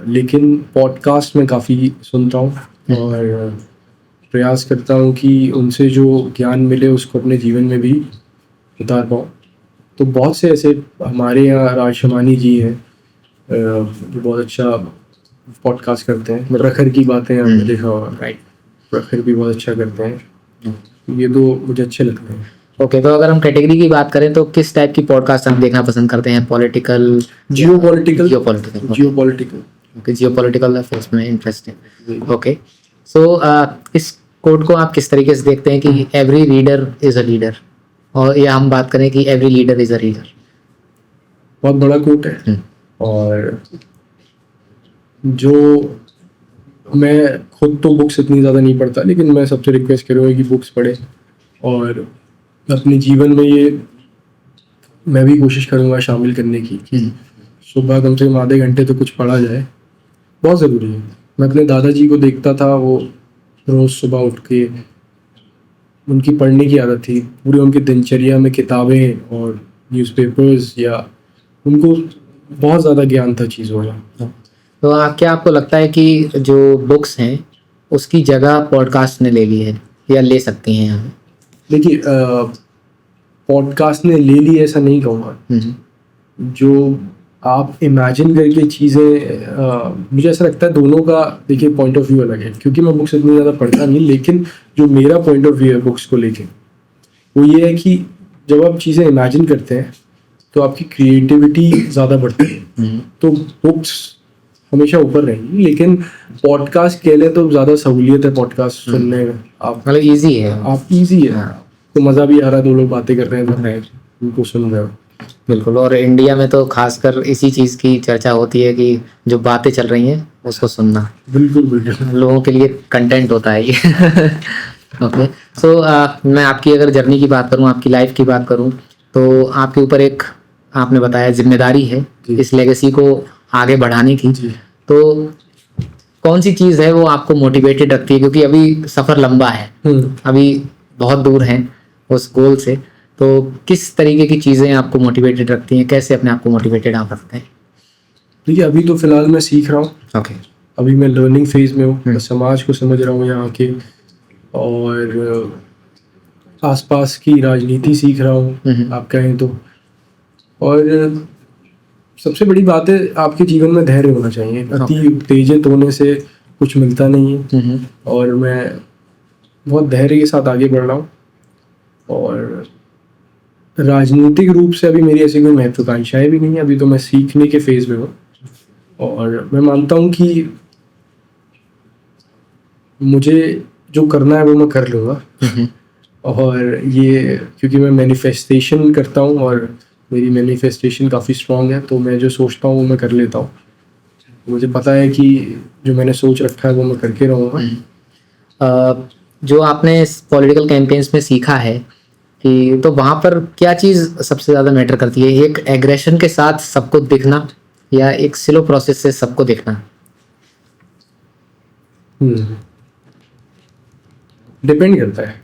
लेकिन पॉडकास्ट में काफ़ी सुनता हूँ और प्रयास करता हूँ कि उनसे जो ज्ञान मिले उसको अपने जीवन में भी उतार पाऊँ। तो बहुत से ऐसे हमारे यहाँ राज शमानी जी हैं जो बहुत अच्छा पॉडकास्ट करते हैं। प्रखर की बातें आपने देखा होगा, राइट? प्रखर भी बहुत अच्छा करते हैं। ये दो मुझे अच्छे लगते हैं। ओके, तो अगर हम कैटेगरी की बात करें तो किस टाइप की पॉडकास्ट आप देखना पसंद करते हैं? Political, geopolitical. Okay, geopolitical affairs में इंटरेस्ट है। ओके। सो इस कोट को आप किस तरीके से देखते हैं कि every reader is a leader, और या हम बात करें कि every leader is a reader? बहुत बड़ा कोट है। और जो मैं खुद तो बुक्स इतनी ज़्यादा नहीं पढ़ता, लेकिन मैं सबसे रिक्वेस्ट करूँगा कि बुक्स पढ़े और अपने जीवन में ये मैं भी कोशिश करूँगा शामिल करने की कि सुबह कम से कम आधे घंटे तो कुछ पढ़ा जाए। बहुत ज़रूरी है। मैं अपने दादाजी को देखता था, वो रोज़ सुबह उठ के उनकी पढ़ने की आदत थी। पूरी उनकी दिनचर्या में किताबें और न्यूज़पेपर्स, या उनको बहुत ज़्यादा ज्ञान था चीज़ों का। तो क्या आपको लगता है कि जो बुक्स हैं उसकी जगह पॉडकास्ट ने ले ली है या ले सकती हैं यहाँ? देखिए, पॉडकास्ट ने ले ली ऐसा नहीं कहूँगा। जो आप इमेजिन करके चीज़ें, मुझे ऐसा लगता है दोनों का देखिए पॉइंट ऑफ व्यू अलग है। क्योंकि मैं बुक्स इतनी ज़्यादा पढ़ता नहीं, लेकिन जो मेरा पॉइंट ऑफ व्यू है बुक्स को लेके, वो ये है कि जब आप चीज़ें इमेजिन करते हैं तो आपकी क्रिएटिविटी ज़्यादा बढ़ती है। तो बुक्स हमेशा ऊपर रहेंगी, लेकिन पॉडकास्ट के लिए तो ज़्यादा सहूलियत है पॉडकास्ट सुनने में। आप मतलब ईजी है, आप ईजी है, तो मज़ा भी आ रहा है, 2 लोग बातें कर रहे हैं तो उनको सुन रहे हो। बिल्कुल। और इंडिया में तो खासकर इसी चीज़ की चर्चा होती है कि जो बातें चल रही हैं उसको सुनना, बिल्कुल बिल्कुल। लोगों के लिए कंटेंट होता है ये। ओके। सो मैं आपकी अगर जर्नी की बात करूं, आपकी लाइफ की बात करूं, तो आपके ऊपर एक, आपने बताया, जिम्मेदारी है जी। इस लेगेसी को आगे बढ़ाने की। जी। तो कौन सी चीज़ है वो आपको मोटिवेटेड रखती है, क्योंकि अभी सफ़र लंबा है, अभी बहुत दूर हैं उस गोल से, तो किस तरीके की चीज़ें आपको मोटिवेटेड रखती हैं, कैसे अपने आप को मोटिवेटेड आप रखते हैं? देखिए अभी तो फिलहाल मैं सीख रहा हूँ, ओके। अभी मैं लर्निंग फेज में हूँ, मैं समाज को समझ रहा हूँ यहाँ के, और आसपास की राजनीति सीख रहा हूँ आप कहें तो। और सबसे बड़ी बात है, आपके जीवन में धैर्य होना चाहिए। अति उत्तेजित होने से कुछ मिलता नहीं है, और मैं बहुत धैर्य के साथ आगे बढ़ रहा हूँ। और राजनीतिक रूप से अभी मेरी ऐसी कोई महत्वाकांक्षाएं भी नहीं है, अभी तो मैं सीखने के फेज में हूँ। और मैं मानता हूँ कि मुझे जो करना है वो मैं कर लूँगा। और ये क्योंकि मैं मैनिफेस्टेशन करता हूँ और मेरी मैनिफेस्टेशन काफ़ी स्ट्रांग है, तो मैं जो सोचता हूँ वो मैं कर लेता हूँ। मुझे पता है कि जो मैंने सोच रखा है वो मैं करके रहूँगा। जो आपने पॉलिटिकल कैंपेन्स में सीखा है कि, तो वहाँ पर क्या चीज़ सबसे ज़्यादा मैटर करती है, एक एग्रेशन के साथ सबको दिखना या एक स्लो प्रोसेस से सबको दिखना? डिपेंड करता है।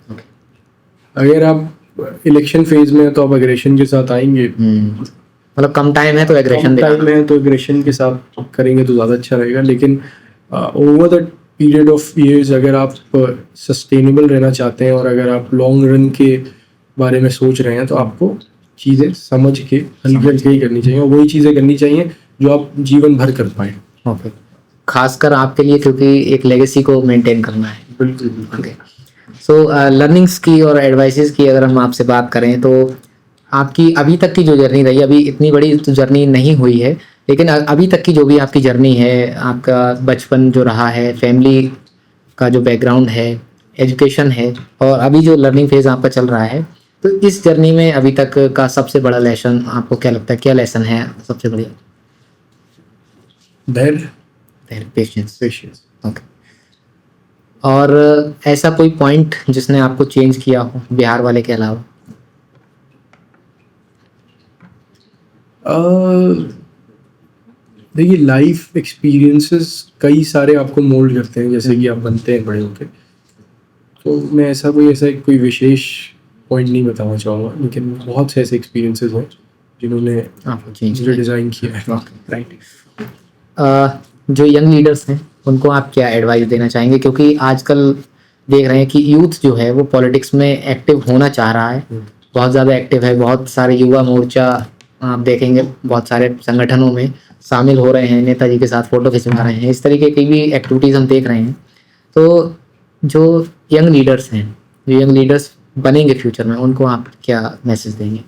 अगर आप इलेक्शन फेज में हैं तो आप एग्रेशन के साथ आएंगे, मतलब कम टाइम है तो एग्रेशन टाइम में है तो एग्रेशन के साथ करेंगे तो ज़्यादा अच्छा रहेगा। लेकिन over the period of years अगर आप सस्टेनेबल रहना चाहते हैं और अगर आप लॉन्ग रन के बारे में सोच रहे हैं तो आपको चीज़ें समझ के हल्के ही करनी चाहिए, और वही चीज़ें करनी चाहिए जो आप जीवन भर कर पाए। ओके। खासकर आपके लिए, क्योंकि एक लेगेसी को मेंटेन करना है। बिल्कुल। ओके। सो लर्निंग्स की और एडवाइसेस की अगर हम आपसे बात करें, तो आपकी अभी तक की जो जर्नी रही, अभी इतनी बड़ी तो जर्नी नहीं हुई है, लेकिन अभी तक की जो भी आपकी जर्नी है, आपका बचपन जो रहा है, फैमिली का जो बैकग्राउंड है, एजुकेशन है, और अभी जो लर्निंग फेज आपका चल रहा है, तो इस जर्नी में अभी तक का सबसे बड़ा लेसन आपको क्या लगता है, क्या लेसन है सबसे बढ़िया? धैर्य, पेशेंस। पेशेंस। ओके। और ऐसा कोई पॉइंट जिसने आपको चेंज किया हो बिहार वाले के अलावा? देखिए लाइफ एक्सपीरियंसेस कई सारे आपको मोल्ड करते हैं जैसे कि आप बनते हैं बड़े होकर। तो मैं ऐसा कोई विशेष पॉइंट नहीं बताना चाहूँगा, लेकिन बहुत से ऐसे एक्सपीरियंसेस हैं जिन्होंने आपको चेंज मुझे डिज़ाइन किया है। राइट। जो यंग लीडर्स हैं उनको आप क्या एडवाइस देना चाहेंगे, क्योंकि आजकल देख रहे हैं कि यूथ जो है वो पॉलिटिक्स में एक्टिव होना चाह रहा है, बहुत ज़्यादा एक्टिव है, बहुत सारे युवा मोर्चा आप देखेंगे बहुत सारे संगठनों में शामिल हो रहे हैं, नेताजी के साथ फ़ोटो खिंचवा रहे हैं, इस तरीके की भी एक्टिविटीज़ हम देख रहे हैं। तो जो यंग लीडर्स हैं, जो यंग लीडर्स बनेंगे फ्यूचर में, उनको आप क्या मैसेज देंगे?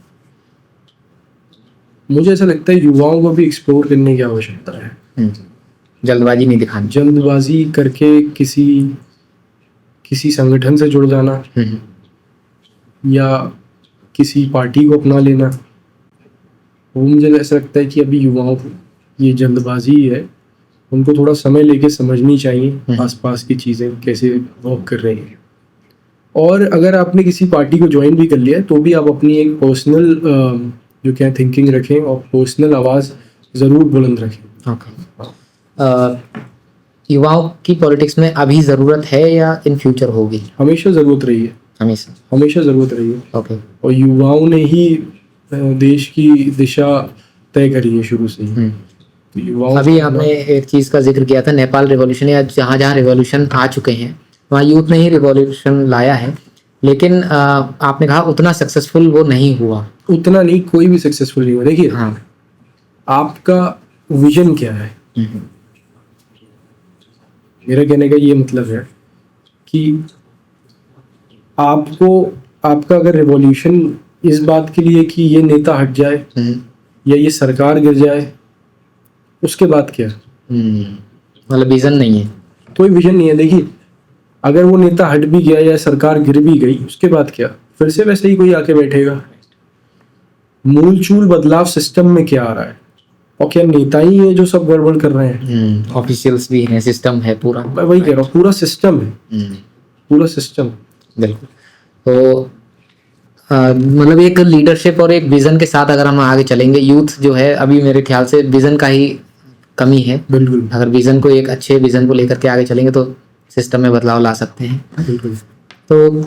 मुझे ऐसा लगता है युवाओं को भी एक्सप्लोर करने की आवश्यकता है। जल्दबाजी नहीं दिखानी। जल्दबाजी करके किसी संगठन से जुड़ जाना या किसी पार्टी को अपना लेना, वो मुझे ऐसा लगता है कि अभी युवाओं को ये जल्दबाजी है, उनको थोड़ा समय लेके समझनी चाहिए आसपास की चीज़ें कैसे वर्क कर रही हैं। और अगर आपने किसी पार्टी को ज्वाइन भी कर लिया है तो भी आप अपनी एक पर्सनल जो क्या थिंकिंग रखें और पर्सनल आवाज़ ज़रूर बुलंद रखें। युवाओं की पॉलिटिक्स में अभी ज़रूरत है या इन फ्यूचर होगी? हमेशा ज़रूरत रही है, हमेशा ज़रूरत रही है। ओके। और युवाओं ने ही देश की दिशा तय करी है शुरू से ही। अभी आपने एक चीज़ का जिक्र किया था, नेपाल रिवॉल्यूशन, या जहाँ जहाँ रिवॉल्यूशन आ चुके हैं वहाँ यूथ ने ही रिवॉल्यूशन लाया है, लेकिन आपने कहा उतना सक्सेसफुल वो नहीं हुआ। उतना नहीं, कोई भी सक्सेसफुल नहीं हुआ। देखिए आपका विजन क्या है, मेरा कहने का ये मतलब है कि आपका अगर रिवॉल्यूशन इस बात के लिए कि ये नेता हट जाए या ये सरकार गिर जाए, उसके बाद क्या? मतलब विजन नहीं है, कोई विजन नहीं है। देखिए अगर वो नेता हट भी गया या सरकार गिर भी गई, उसके बाद क्या? फिर से वैसे ही कोई आके बैठेगा। मूल चूल बदलाव सिस्टम में क्या आ रहा है, और क्या नेता ही है जो सब गड़बड़ कर रहे हैं। ऑफिशियल्स भी हैं, सिस्टम है पूरा। मैं वही कह रहा हूँ, पूरा सिस्टम है, पूरा सिस्टम। बिल्कुल। तो मतलब एक लीडरशिप और एक विजन के साथ अगर हम आगे चलेंगे, यूथ जो है अभी मेरे ख्याल से विजन का ही कमी है। बिल्कुल अगर विजन को, एक अच्छे विजन को लेकर के आगे चलेंगे तो सिस्टम में बदलाव ला सकते हैं। बिल्कुल। तो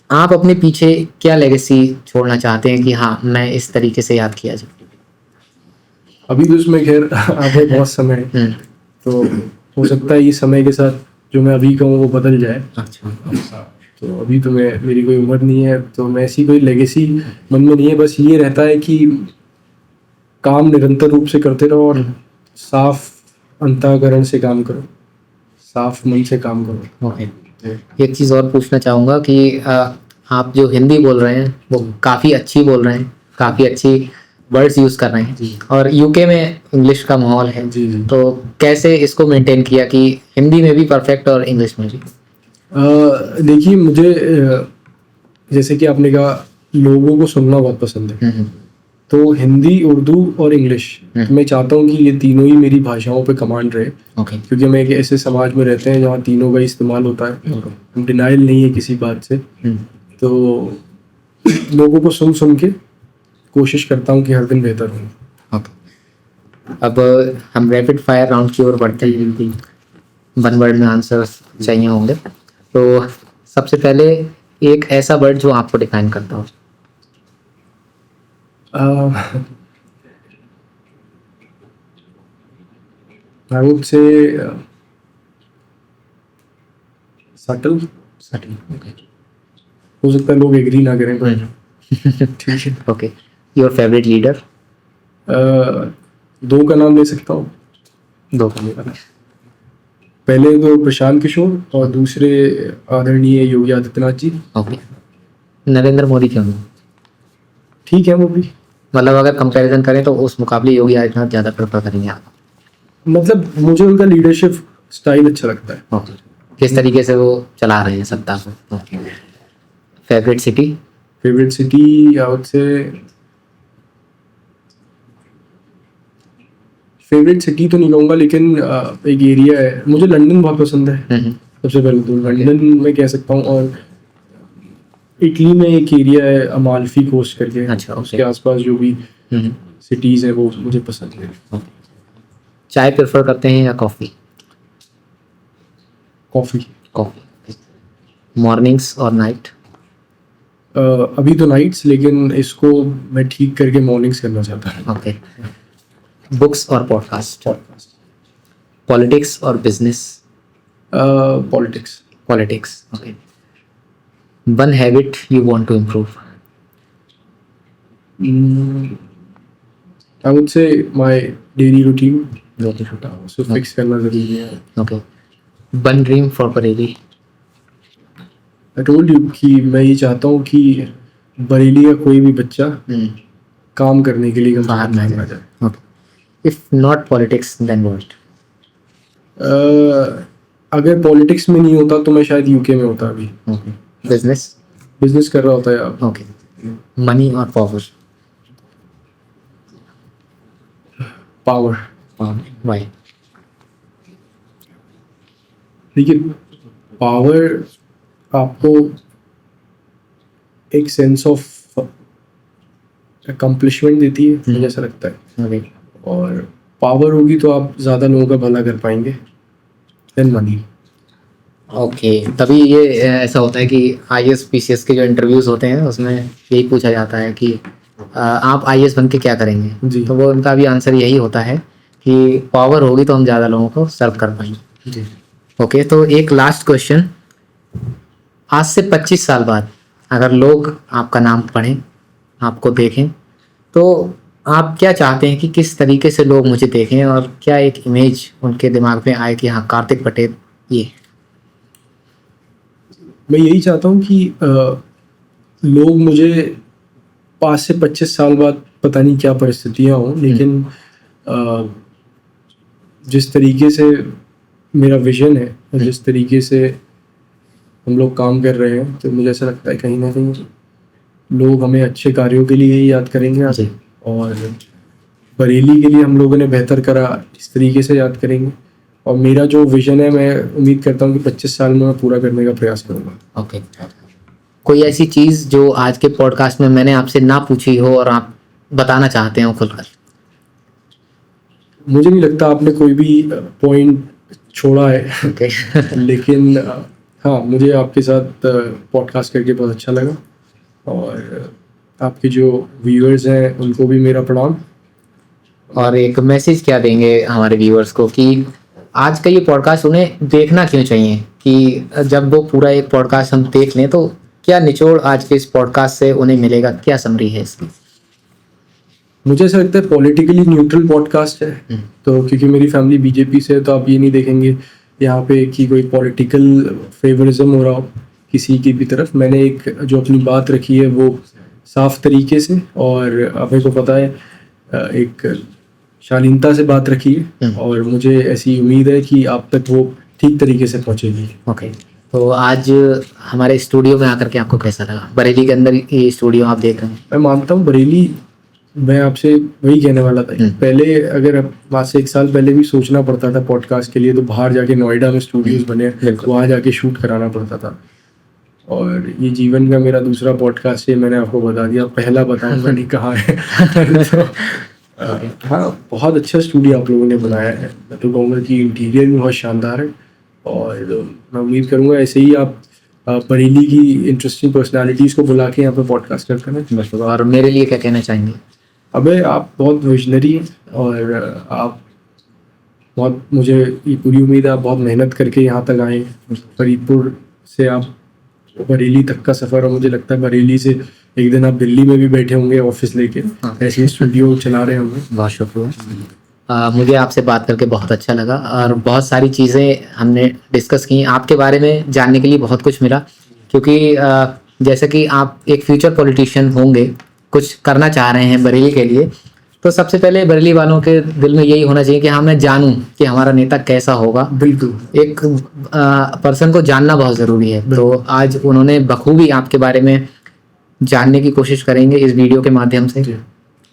आप अपने पीछे क्या लेगेसी छोड़ना चाहते हैं कि हाँ मैं इस तरीके से याद किया जाए? अभी तो इसमें खैर आगे बहुत समय है, तो हो सकता है ये समय के साथ जो मैं अभी कहूँ वो बदल जाए। अच्छा। तो अभी तो मेरी कोई उम्र नहीं है, तो मैं ऐसी कोई लेगेसी मन में नहीं है। बस ये रहता है कि काम निरंतर रूप से करते रहो और साफ अंतःकरण से काम करो, साफ मन से काम करो। ओके। एक चीज़ और पूछना चाहूँगा कि आप जो हिंदी बोल रहे हैं वो काफ़ी अच्छी बोल रहे हैं, काफ़ी अच्छी वर्ड्स यूज़ कर रहे हैं, और यूके में इंग्लिश का माहौल है। जी जी। तो कैसे इसको मेंटेन किया कि हिंदी में भी परफेक्ट और इंग्लिश में भी? देखिए, मुझे जैसे कि आपने कहा लोगों को सुनना बहुत पसंद है, तो हिंदी, उर्दू और इंग्लिश, मैं चाहता हूँ कि ये तीनों ही मेरी भाषाओं पे कमांड रहे। ओके। क्योंकि हम एक ऐसे समाज में रहते हैं जहाँ तीनों का इस्तेमाल होता है, डिनाइल नहीं है किसी बात से। तो लोगों को सुन सुन के कोशिश करता हूँ कि हर दिन बेहतर हूँ। ओके। अब हम रैपिड फायर राउंड की ओर बढ़ते हैं। वन वर्ड में आंसर चाहिए होंगे, तो सबसे पहले एक ऐसा वर्ड जो आपको डिफाइन करता हो। I would say subtle। Subtle. Okay. हो सकता है लोग एग्री ना करें, पर ठीक है। ओके। Your favourite leader? दो का नाम ले सकता हूँ। दो। पहले तो प्रशांत किशोर और दूसरे आदरणीय योगी आदित्यनाथ जी। ओके। नरेंद्र मोदी क्यों नहीं? ठीक है वो भी, मतलब अगर कंपैरिजन करें तो उस मुकाबले योगी आदित्यनाथ ज़्यादा प्रेफर करेंगे आप? मतलब मुझे उनका लीडरशिप स्टाइल अच्छा लगता है। ओके। किस तरीके से वो चला रहे हैं सत्ता को। Favourite city? Favourite city I would से, फेवरेट सिटी तो नहीं कहूँगा, लेकिन एक एरिया है, मुझे लंदन बहुत पसंद है। सबसे पहले तो लंदन में कह सकता हूँ, और इटली में एक एरिया है अमाल्फी कोस्ट करके। अच्छा, उसके आसपास जो भी सिटीज़ है वो मुझे पसंद है। चाय प्रेफर करते हैं या कॉफ़ी? कॉफ़ी। कॉफ़ी। मॉर्निंग्स और नाइट? अभी तो नाइट्स, लेकिन इसको मैं ठीक करके मॉर्निंग्स करना चाहता हूँ। ओके। बुक्स और पॉडकास्ट? पॉलिटिक्स और business? Politics. Politics. Okay. One habit you want to improve? I would say my daily routine, उसको फिक्स करना जरूरी है। Okay. One dream for Bareilly? I told you कि मैं ये चाहता हूँ कि बरेली का कोई भी बच्चा काम करने के लिए बाहर ना आ जाए। Okay. If not politics then what? अगर पॉलिटिक्स में नहीं होता तो मैं शायद यूके में होता अभी। ओके। बिजनेस? बिजनेस कर रहा होता यार। ओके। मनी और पावर? पावर। व्हाई? देखिए, पावर आपको एक सेंस ऑफ अकम्पलिशमेंट देती है, मुझे ऐसा लगता है। ओके। और पावर होगी तो आप ज़्यादा लोगों का भला कर पाएंगे देन मनी। ओके। तभी ये ऐसा होता है कि आईएएस पीसीएस के जो इंटरव्यूज होते हैं उसमें यही पूछा जाता है कि आप आईएएस बन के क्या करेंगे जी। तो वो उनका भी आंसर यही होता है कि पावर होगी तो हम ज़्यादा लोगों को सर्व कर पाएंगे। जी। ओके। तो एक लास्ट क्वेश्चन, आज से 25 साल बाद अगर लोग आपका नाम पढ़ें, आपको देखें, तो आप क्या चाहते हैं कि किस तरीके से लोग मुझे देखें, और क्या एक इमेज उनके दिमाग में आए कि हाँ कार्तिक पटेल ये? मैं यही चाहता हूँ कि लोग मुझे 5 से 25 साल बाद, पता नहीं क्या परिस्थितियाँ हों, लेकिन जिस तरीके से मेरा विजन है, जिस तरीके से हम लोग काम कर रहे हैं, तो मुझे ऐसा लगता है कहीं ना कहीं लोग हमें अच्छे कार्यों के लिए ही याद करेंगे। जी। और बरेली के लिए हम लोगों ने बेहतर करा, इस तरीके से याद करेंगे। और मेरा जो विजन है, मैं उम्मीद करता हूँ कि 25 साल में मैं पूरा करने का प्रयास करूँगा। ओके, कोई ऐसी चीज़ जो आज के पॉडकास्ट में मैंने आपसे ना पूछी हो और आप बताना चाहते हो खुलकर? मुझे नहीं लगता आपने कोई भी पॉइंट छोड़ा है। ओके। लेकिन हाँ, मुझे आपके साथ पॉडकास्ट करके बहुत अच्छा लगा, और आपके जो व्यूअर्स हैं उनको भी मेरा प्रणाम। और एक मैसेज क्या देंगे हमारे व्यूअर्स को कि आज का ये पॉडकास्ट उन्हें देखना क्यों चाहिए, कि जब वो पूरा एक पॉडकास्ट हम देख लें तो क्या निचोड़ आज के इस पॉडकास्ट से उन्हें मिलेगा, क्या समरी है इसकी? मुझे ऐसा लगता है पॉलिटिकली न्यूट्रल पॉडकास्ट है। तो क्योंकि मेरी फैमिली बीजेपी से है, तो आप ये नहीं देखेंगे यहाँ पे कि कोई पॉलिटिकल फेवरिज्म हो रहा हो किसी की भी तरफ। मैंने एक जो अपनी बात रखी है वो साफ तरीके से, और आप को पता है एक शालीनता से बात रखी है, और मुझे ऐसी उम्मीद है कि आप तक वो ठीक तरीके से पहुँचेगी। ओके, तो आज हमारे स्टूडियो में आकर के आपको कैसा लगा? बरेली के अंदर ये स्टूडियो आप देख रहे हैं। मैं मानता हूँ बरेली, मैं आपसे वही कहने वाला था। पहले अगर आज से 1 साल पहले भी सोचना पड़ता था पॉडकास्ट के लिए, तो बाहर जाके नोएडा में स्टूडियोज बने, वहाँ जाके शूट कराना पड़ता था। और ये जीवन का मेरा दूसरा पॉडकास्ट है, मैंने आपको बता दिया। पहला बताऊंगा नहीं कहाँ है। तो, हाँ, बहुत अच्छा स्टूडियो आप लोगों ने बनाया है। मैं तो कहूँगा कि इंटीरियर भी बहुत शानदार है, और मैं उम्मीद करूँगा ऐसे ही आप बरेली की इंटरेस्टिंग पर्सनालिटीज़ को बुला के यहाँ पे पॉडकास्ट करते हैं। और मेरे लिए क्या कहना चाहेंगे? अबे, आप बहुत विजनरी हैं, और आप बहुत, मुझे ये पूरी उम्मीद है आप बहुत मेहनत करके यहाँ तक आए। फरीदपुर से आप बरेली तक का सफ़र, और मुझे लगता है बरेली से एक दिन आप दिल्ली में भी बैठे होंगे ऑफिस लेके, ऐसे स्टूडियो चला रहे होंगे। बहुत शुक्रिया। मुझे आपसे बात करके बहुत अच्छा लगा, और बहुत सारी चीज़ें हमने डिस्कस की। आपके बारे में जानने के लिए बहुत कुछ मिला, क्योंकि जैसे कि आप एक फ्यूचर पॉलिटिशियन होंगे, कुछ करना चाह रहे हैं बरेली के लिए, तो सबसे पहले बरेली वालों के दिल में यही होना चाहिए कि हाँ, मैं जानूं कि हमारा नेता कैसा होगा। बिल्कुल। एक पर्सन को जानना बहुत ज़रूरी है। तो आज उन्होंने बखूबी आपके बारे में जानने की कोशिश करेंगे इस वीडियो के माध्यम से।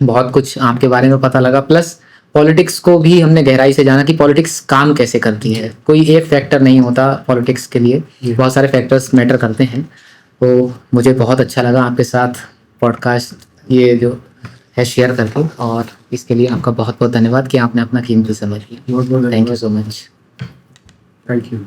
बहुत कुछ आपके बारे में पता लगा, प्लस पॉलिटिक्स को भी हमने गहराई से जाना कि पॉलिटिक्स काम कैसे करती है। कोई एक फैक्टर नहीं होता पॉलिटिक्स के लिए, बहुत सारे फैक्टर्स मैटर करते हैं। तो मुझे बहुत अच्छा लगा आपके साथ पॉडकास्ट ये जो है शेयर करके, और इसके लिए आपका बहुत बहुत धन्यवाद कि आपने अपना कीमती समय दिया। बहुत बहुत thank you so much. Thank you.